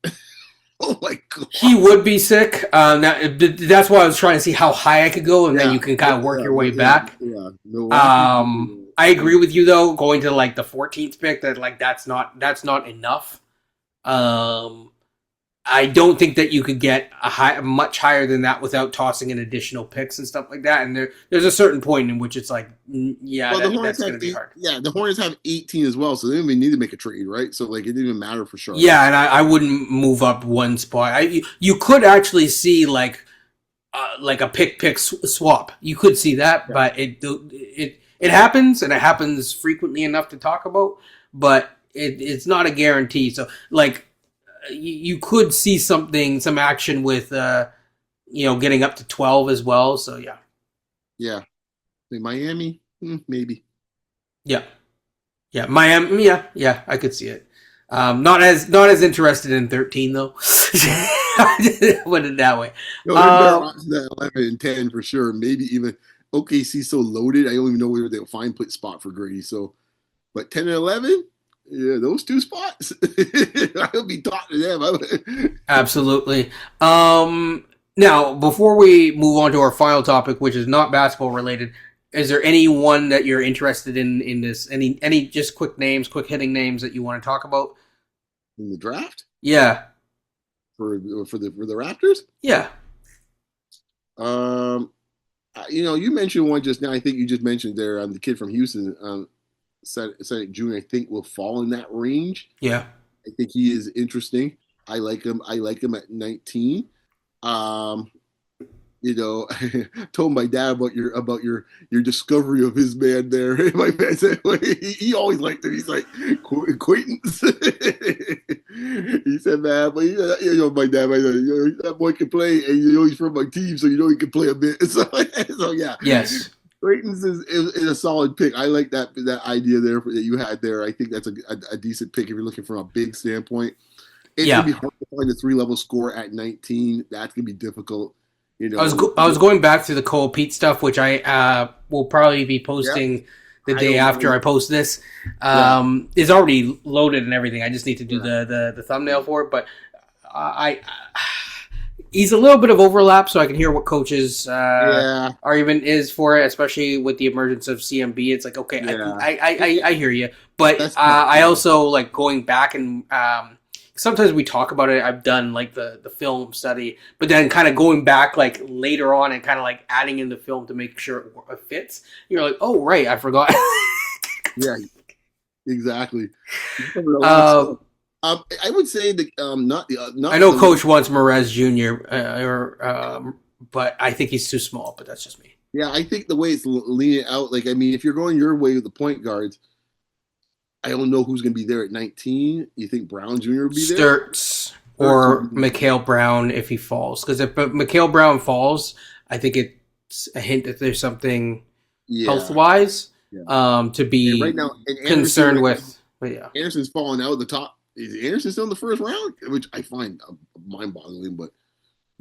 Oh my god, he would be sick. That's why I was trying to see how high I could go, and then you can kind of work your way back. Yeah. I agree with you though. Going to like the 14th pick, that's not enough. I don't think that you could get much higher than that without tossing in additional picks and stuff like that. And there's a certain point in which it's like, that's going to be hard. Yeah, the Hornets have 18 as well, so they don't even need to make a trade, right? So like, it didn't even matter for sure. Yeah, and I wouldn't move up one spot. You could actually see like a pick swap. You could see that, but it happens, and it happens frequently enough to talk about. But it's not a guarantee. So like. You could see some action with, getting up to 12 as well. So yeah. Yeah. Miami, maybe. Yeah. Yeah. Miami. Yeah. I could see it. Not as interested in 13 though. Put it that way. No, 11 and 10 for sure. Maybe even OKC so loaded. I don't even know where they'll find spot for Grady. So, but 10 and 11. Yeah, those two spots. I'll be talking to them. Absolutely. Now, before we move on to our final topic, which is not basketball related, is there anyone that you're interested in this? Any just quick hitting names that you want to talk about in the draft? Yeah. For the Raptors? Yeah. You mentioned one just now. I think you just mentioned there the kid from Houston. Cedric Jr. I think will fall in that range. Yeah, I think he is interesting. I like him at 19. Told my dad about your discovery of his man there. My man said he always liked him. He's like acquaintance. He said, man, but my dad, that boy can play, and he's from my team, so he can play a bit. So yeah. Yes. Creighton's is a solid pick. I like that idea there that you had there. I think that's a decent pick if you're looking from a big standpoint. It's gonna be hard to find a 3-level score at 19. That's gonna be difficult. I was going back through the Cole Pete stuff, which I will probably be posting the day after I post this. It's already loaded and everything. I just need to do the thumbnail for it, but he's a little bit of overlap, so I can hear what coach's argument is for it, especially with the emergence of CMB. It's like, okay, I hear you. But I also like going back and sometimes we talk about it. I've done like the film study, but then kind of going back like later on and kind of like adding in the film to make sure it fits. You're like, oh, right, I forgot. Yeah, exactly. I would say that not. I know Coach wants Merez Jr. But I think he's too small. But that's just me. Yeah, I think the way it's leaning out, like, I mean, if you're going your way with the point guards, I don't know who's going to be there at 19. You think Brown Jr. will be there? Sturts or Mikhail Brown if he falls. Because if Mikhail Brown falls, I think it's a hint that there's something health-wise to be right now, concerned with. But yeah, Anderson's falling out of the top. Is Anderson still in the first round? Which I find mind-boggling, but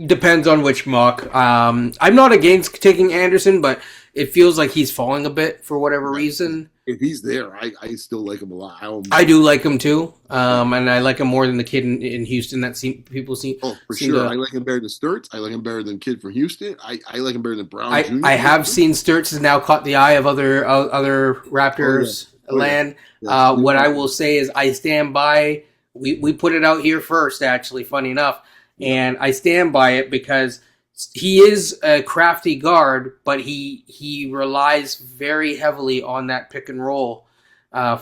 depends on which mock. I'm not against taking Anderson, but it feels like he's falling a bit for whatever reason. If he's there, I still like him a lot. I do like him too, and I like him more than the kid in Houston that people seem. Oh, for sure. I like him better than Sturts. I like him better than the kid from Houston. I like him better than Brown Jr. I have seen Sturts has now caught the eye of other Raptors land. What I will say is I stand by. We put it out here first, actually, funny enough, and I stand by it because he is a crafty guard, but he relies very heavily on that pick and roll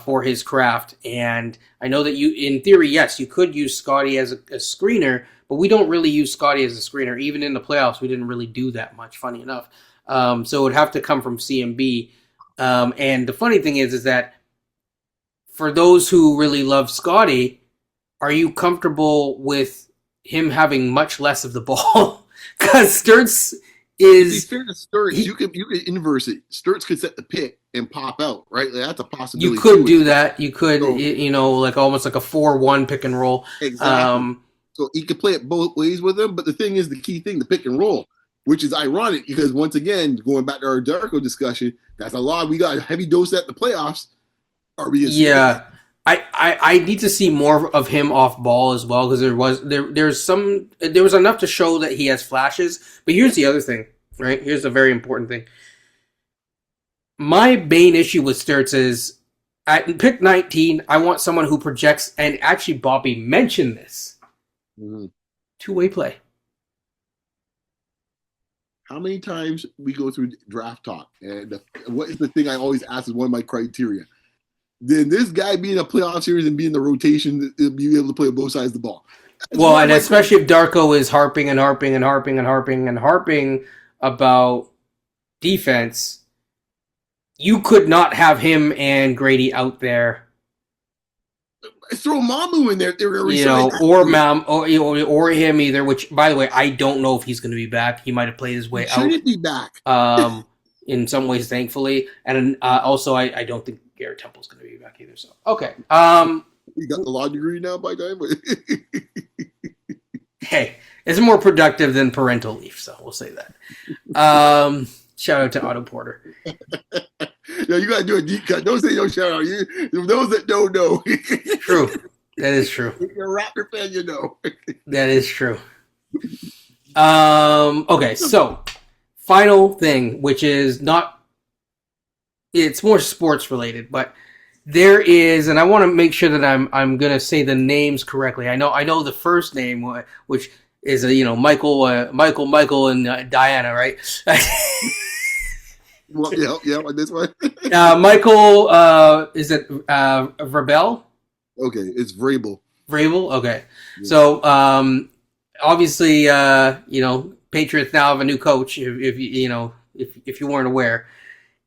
for his craft. And I know that in theory, yes, you could use Scotty as a screener, but we don't really use Scotty as a screener. Even in the playoffs, we didn't really do that much, funny enough. So it would have to come from CMB. And the funny thing is that for those who really love Scotty, are you comfortable with him having much less of the ball? Because Sturts To be fair to Sturts, you could inverse it. Sturts could set the pick and pop out, right? Like, that's a possibility. You could do that. You could, like almost like a 4-1 pick and roll. Exactly. So he could play it both ways with him. But the thing is, the key thing, the pick and roll, which is ironic because once again, going back to our Darko discussion, that's a lot. We got a heavy dose at the playoffs. Yeah. I need to see more of him off ball as well because there was enough to show that he has flashes. But here's the other thing, right? Here's a very important thing. My main issue with Sturts is at pick 19, I want someone who projects, and actually Bobby mentioned this. Mm-hmm. Two-way play. How many times we go through draft talk, and what is the thing I always ask is one of my criteria. Then this guy be in a playoff series and be in the rotation, be able to play both sides of the ball. Well, and especially if Darko is harping about defense, you could not have him and Grady out there. Throw Mamu in there. Or him either. Which, by the way, I don't know if he's going to be back. He might have played his way out. Shouldn't be back. In some ways, thankfully, and also I don't think Garrett Temple's going to be back either. So okay. You got the law degree now by time. Hey, it's more productive than parental leave, so we'll say that. Shout out to Otto Porter. No, you gotta do a deep cut. Don't say no shout out. Those that don't know. True. That is true. If you're a Raptor fan, you know. That is true. Okay, so final thing, which is it's more sports related, but there is, and I want to make sure that I'm gonna say the names correctly. I know the first name, which is Michael, and Diana, right? Well, yeah, on this one. Michael, is it Vrabel? Okay, it's Vrabel. Vrabel, okay. Yeah. So obviously, Patriots now have a new coach. If you weren't aware,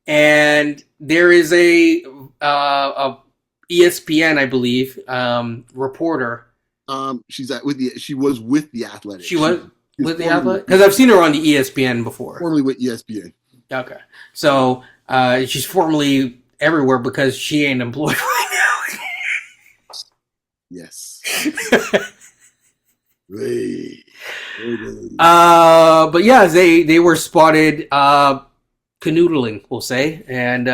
and there is a ESPN, I believe, reporter. She was with the Athletic. She was with the Athletic because I've seen her on the ESPN before. Formerly with ESPN. Okay, so she's formerly everywhere because she ain't employed right now. Yes. But yeah, they were spotted canoodling, we'll say, and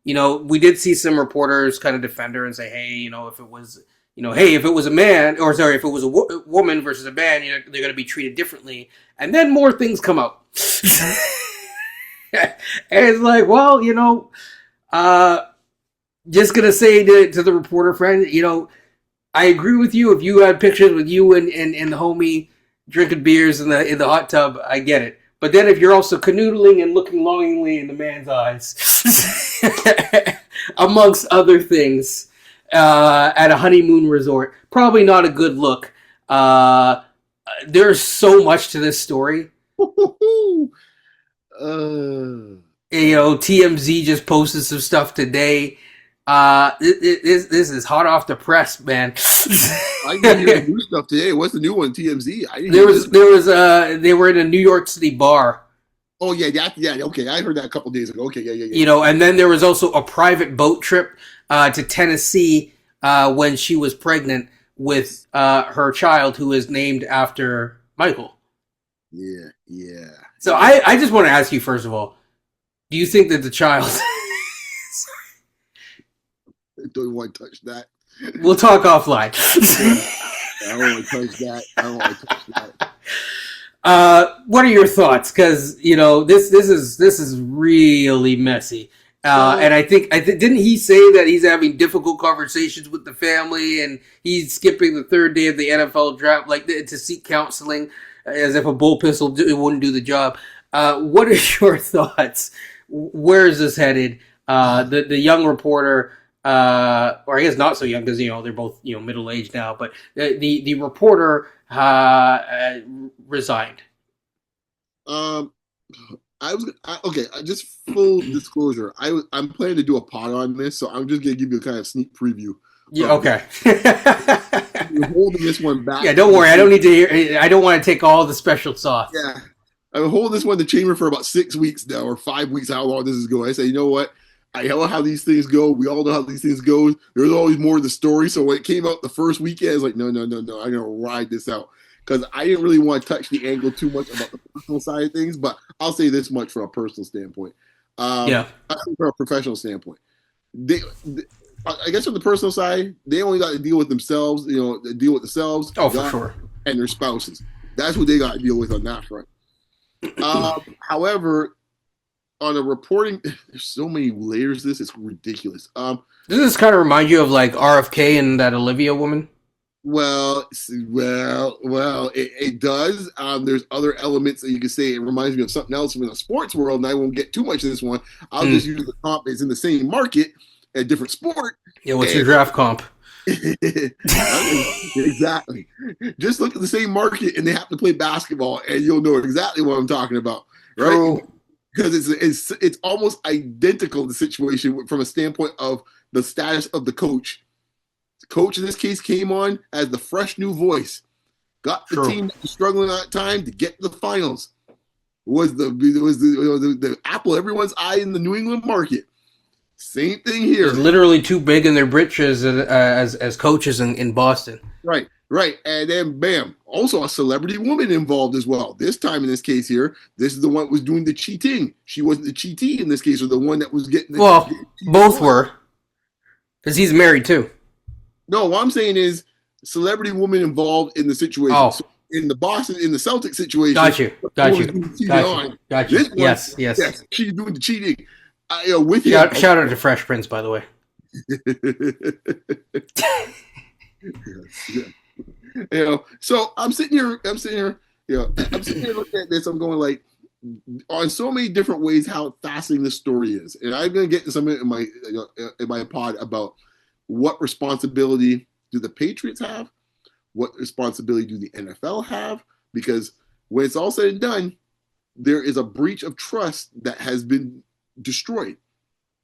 we did see some reporters kind of defend her and say, hey, if it was a man, or sorry, if it was a woman versus a man, they're going to be treated differently, and then more things come out. And it's like, well, just gonna say to the reporter friend, I agree with you. If you had pictures with you and the homie drinking beers in the hot tub, I get it. But then if you're also canoodling and looking longingly in the man's eyes, amongst other things, at a honeymoon resort, probably not a good look. There's so much to this story. TMZ just posted some stuff today. This is hot off the press, man. I didn't hear the new stuff today. What's the new one? TMZ. They were in a New York City bar. Oh yeah, okay. I heard that a couple days ago. Okay, yeah. And then there was also a private boat trip to Tennessee when she was pregnant with her child, who is named after Michael. Yeah. So I just want to ask you, first of all, do you think that the child... I don't want to touch that. We'll talk offline. I don't want to touch that. What are your thoughts? Because, this is really messy. And I think didn't he say that he's having difficult conversations with the family and he's skipping the third day of the NFL draft, to seek counseling, as if a bull pistol wouldn't do the job. What are your thoughts? Where is this headed? The young reporter, or I guess not so young because they're both middle aged now, but the reporter resigned. Just full disclosure. I'm planning to do a pod on this, so I'm just gonna give you a kind of sneak preview. Yeah, okay. You're holding this one back. Yeah, don't worry. I don't need to hear. I don't want to take all the special sauce. Yeah. I've been holding this one in the chamber for about 6 weeks now, or 5 weeks, how long this is going. I say, you know what? I know how these things go. We all know how these things go. There's always more to the story. So when it came out the first weekend, I was like, no. I'm going to ride this out. Because I didn't really want to touch the angle too much about the personal side of things. But I'll say this much from a personal standpoint. From a professional standpoint. I guess from the personal side, they only got to deal with themselves, deal with themselves. Oh, for sure. And their spouses. That's what they got to deal with on that front. However, on the reporting, there's so many layers to this, it's ridiculous. Does this kind of remind you of like RFK and that Olivia woman? Well, it does. There's other elements that you can say. It reminds me of something else from the sports world, and I won't get too much of this one. I'll just use the comp. It's in the same market, a different sport. Yeah, what's your draft comp? Exactly. Just look at the same market, and they have to play basketball, and you'll know exactly what I'm talking about, right? True. Because it's almost identical, the situation from a standpoint of the status of the coach. The coach in this case came on as the fresh new voice, got the team that was struggling at that time to get to the finals. Was the apple everyone's eye in the New England market. Same thing here. They're literally too big in their britches as coaches in Boston. Right. And then, bam, also a celebrity woman involved as well. This time in this case here, this is the one that was doing the cheating. She wasn't the cheatee in this case, or the one that was getting the... Well, both were. Because he's married too. No, what I'm saying is celebrity woman involved in the situation. Oh. So in the Celtics situation... Got you. This one, yes. She's doing the cheating. Shout out to Fresh Prince, by the way. Yes. So I'm sitting here looking at this. I'm going like, on so many different ways how fascinating this story is, and I'm going to get into some in my pod about what responsibility do the Patriots have, what responsibility do the NFL have, because when it's all said and done, there is a breach of trust that has been destroyed.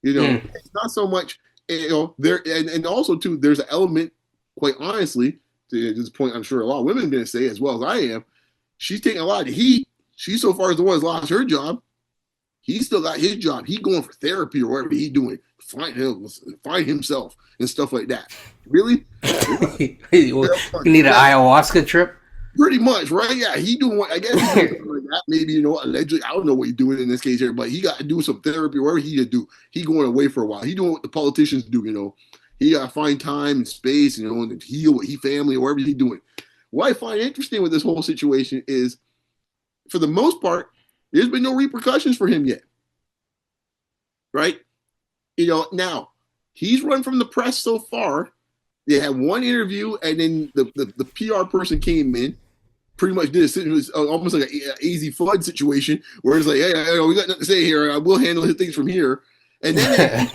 It's not so much there, and also too, there's an element, quite honestly, to this point, I'm sure a lot of women are going to say, as well as I am, she's taking a lot of heat. She so far is the one who's lost her job. He still got his job. He going for therapy or whatever he's doing. Find himself and stuff like that. Really? You need an ayahuasca trip? Pretty much, right? Yeah, he doing what I guess he's doing something like that. Maybe, allegedly. I don't know what he's doing in this case here, but he got to do some therapy, whatever he to do. He going away for a while. He doing what the politicians do, He got to find time and space, and to heal with his family or whatever he's doing. What I find interesting with this whole situation is, for the most part, there's been no repercussions for him yet. Right? Now, he's run from the press so far. They had one interview, and then the PR person came in, pretty much did it was almost like an easy flood situation, where it's like, hey, we got nothing to say here. I will handle things from here. And then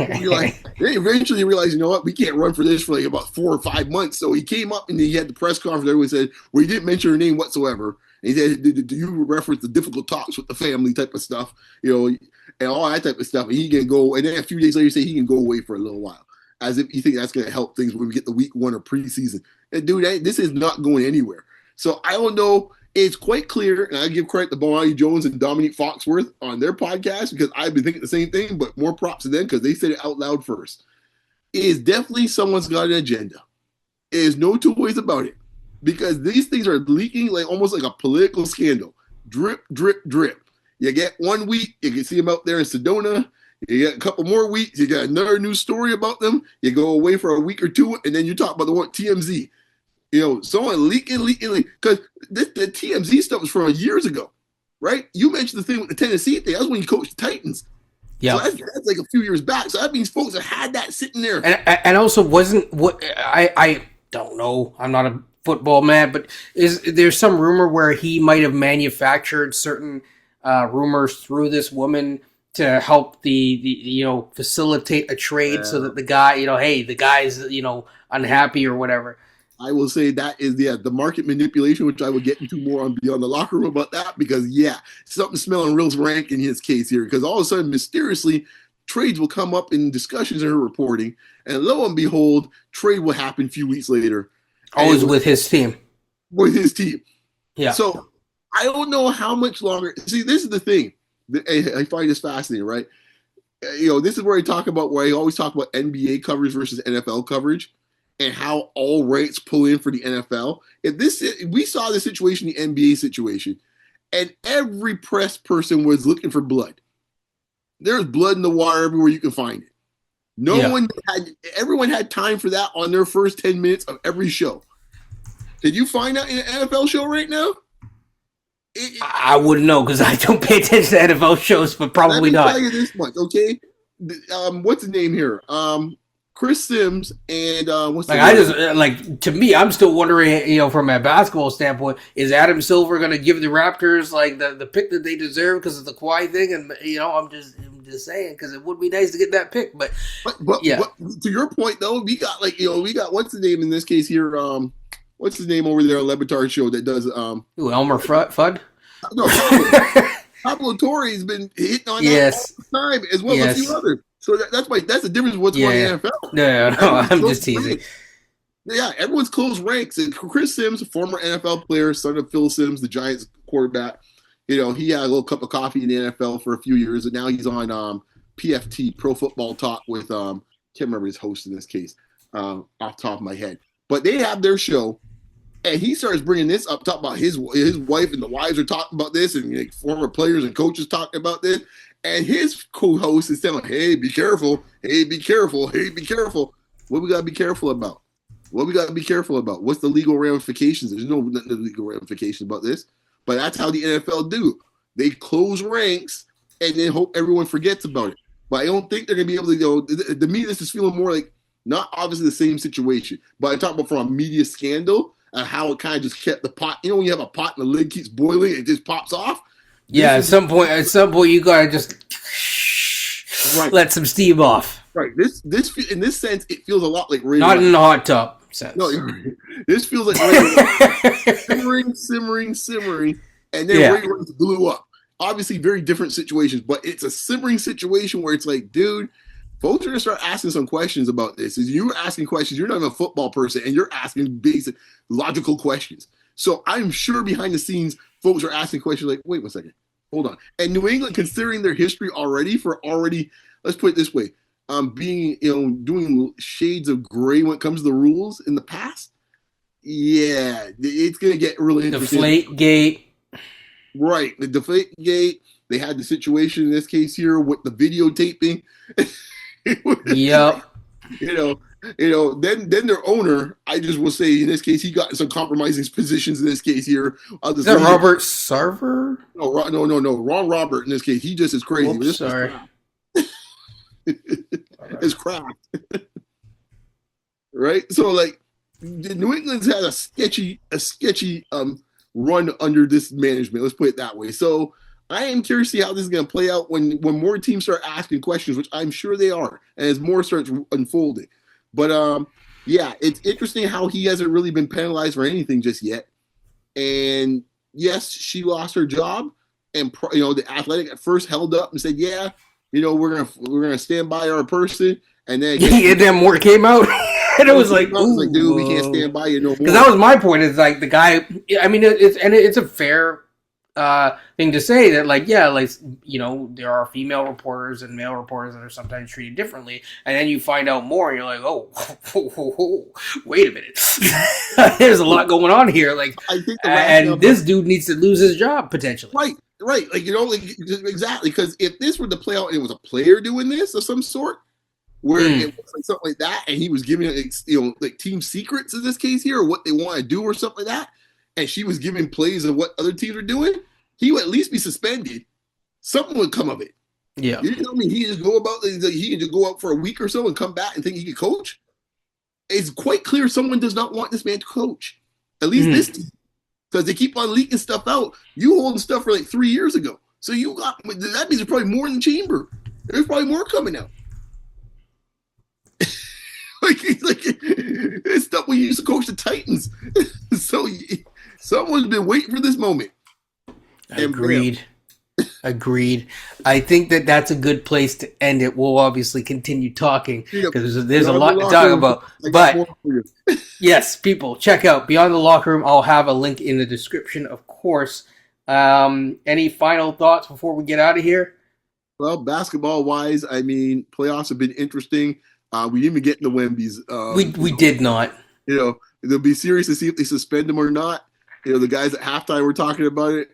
they eventually realized, you know what, we can't run for this for like about 4 or 5 months. So he came up and he had the press conference. Everyone said, well, he didn't mention her name whatsoever. And he said, do you reference the difficult talks with the family type of stuff, and all that type of stuff. And he can go, and then a few days later, say he can go away for a little while, as if you think that's going to help things when we get the week 1 or preseason. And dude, this is not going anywhere. So I don't know. It's quite clear, and I give credit to Bonnie Jones and Dominique Foxworth on their podcast, because I've been thinking the same thing, but more props to them because they said it out loud first. It is definitely someone's got an agenda. There's no two ways about it, because these things are leaking like almost like a political scandal. Drip, drip, drip. You get 1 week, you can see them out there in Sedona. You get a couple more weeks, you got another news story about them. You go away for a week or two, and then you talk about the one TMZ. Someone leaking, because the TMZ stuff was from years ago, right? You mentioned the thing with the Tennessee thing. That was when you coached the Titans. Yeah, so that's like a few years back. So that means folks have had that sitting there. And also wasn't what I don't know. I'm not a football man, but there's some rumor where he might have manufactured certain rumors through this woman to help the facilitate a trade, so that the guy, hey, the guy's unhappy or whatever. I will say that is the market manipulation, which I will get into more on Beyond the Locker Room about that, because something's smelling real rank in his case here, because all of a sudden, mysteriously, trades will come up in discussions in her reporting, and lo and behold, trade will happen a few weeks later. Always with his team. With his team. Yeah. So I don't know how much longer. See, this is the thing. I find this fascinating, right? This is where I always talk about NBA coverage versus NFL coverage, and how all rights pull in for the NFL. We saw the situation, the NBA situation, and every press person was looking for blood. There's blood in the water everywhere you can find it. Everyone had time for that on their first 10 minutes of every show. Did you find out in an NFL show right now? I wouldn't know because I don't pay attention to NFL shows, but probably not. Let me tell you this much, okay? What's the name here? Chris Sims and what's the name? To me, I'm still wondering, from a basketball standpoint, is Adam Silver going to give the Raptors the pick that they deserve because of the Kawhi thing? And I'm just saying because it would be nice to get that pick, but yeah. But to your point though, we got what's the name in this case here? What's his name over there on Lebatard show that does Elmer Fudd? No, Pablo Torre has been hitting on that all the time, as well as a few others. So that's the difference of what's going on in the NFL. No, I'm just teasing. Yeah, everyone's close ranks. And Chris Sims, a former NFL player, son of Phil Sims, the Giants quarterback, he had a little cup of coffee in the NFL for a few years, and now he's on PFT, Pro Football Talk, with can't remember his host in this case, off the top of my head. But they have their show. And he starts bringing this up, talking about his wife, and the wives are talking about this, and former players and coaches talking about this. And his co-host is telling, "Hey, be careful! Hey, be careful! Hey, be careful! What we gotta be careful about? What we gotta be careful about? What's the legal ramifications? There's no legal ramifications about this, but that's how the NFL do. They close ranks and then hope everyone forgets about it. But I don't think they're gonna be able to go. To me, this is feeling more like not obviously the same situation, but I'm talking about from a media scandal." And how it kind of just kept the pot. When you have a pot and the lid keeps boiling, it just pops off. Yeah, at some point, you gotta just let some steam off. Right. This in this sense, it feels a lot like radio. Not in the hot tub sense. No, this feels like radio. simmering, and then radio blew up. Obviously, very different situations, but it's a simmering situation where it's like, dude. Folks are going to start asking some questions about this. Is you're asking questions. You're not even a football person, and you're asking basic, logical questions. So I'm sure behind the scenes, folks are asking questions like, wait 1 second. Hold on. And New England, considering their history let's put it this way, doing shades of gray when it comes to the rules in the past, yeah, it's going to get really interesting. Deflate gate. Right. The deflate gate. They had the situation in this case here with the videotaping. Yep. Then their owner, I just will say in this case, he got in some compromising positions in this case here. Is that Robert Sarver? No, Ron Robert in this case. He just is crazy. Oops, sorry. It's crap. Right? So New England's had a sketchy run under this management. Let's put it that way. So I am curious to see how this is going to play out when more teams start asking questions, which I'm sure they are, and as more starts unfolding. But, it's interesting how he hasn't really been penalized for anything just yet. And, yes, she lost her job, and, the Athletic at first held up and said, yeah, we're gonna stand by our person. And then more came out. And it was like, dude, we can't stand by you no more. Because that was my point. It's like the guy, I mean, it's a fair thing to say that there are female reporters and male reporters that are sometimes treated differently, and then you find out more and you're like, wait a minute. There's a lot going on here. I think this dude needs to lose his job potentially. Right. Exactly. Because if this were to play out and it was a player doing this of some sort, where it was something like that, and he was giving team secrets in this case here, or what they want to do or something like that, and she was giving plays of what other teams are doing, he would at least be suspended. Something would come of it. Yeah. You tell me he just go out for a week or so and come back and think he could coach? It's quite clear someone does not want this man to coach. At least this team. Because they keep on leaking stuff out. You holding stuff for 3 years ago. So that means there's probably more in the chamber. There's probably more coming out. It's stuff we used to coach the Titans. So someone's been waiting for this moment. Agreed. I think that's a good place to end it. We'll obviously continue talking because there's a lot to talk about. But yes, people, check out Beyond the Locker Room. I'll have a link in the description, of course. Any final thoughts before we get out of here? Well, basketball wise, I mean, playoffs have been interesting. We didn't even get into Wemby's. We did not. It'll be serious to see if they suspend him or not. The guys at halftime were talking about it.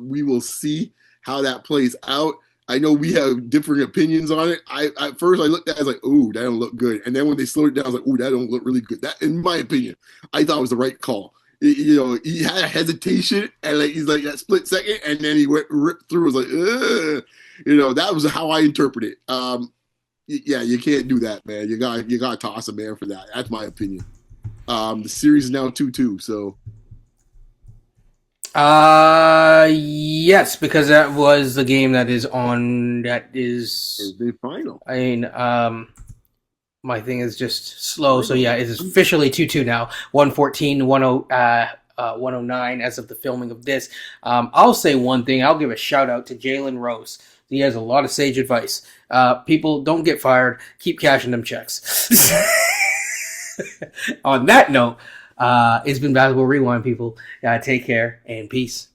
We will see how that plays out. I know we have different opinions on it. At first I looked at it, I was like, "Ooh, that don't look good." And then when they slowed it down, I was like, "Ooh, that don't look really good." That, in my opinion, I thought it was the right call. He had a hesitation and he's like that split second, and then he went ripped through. It was like, ugh. That was how I interpret it. Yeah, you can't do that, man. You got to toss a man for that. That's my opinion. The series is now 2-2, so. Yes, because that was the game that is on. That is the final. I mean, my thing is just slow, so yeah, it is officially 2-2 now. 114, 109 as of the filming of this. I'll say one thing. I'll give a shout out to Jalen Rose. He has a lot of sage advice. People, don't get fired. Keep cashing them checks. On that note, it's been Basketball Rewind, people. Take care and peace.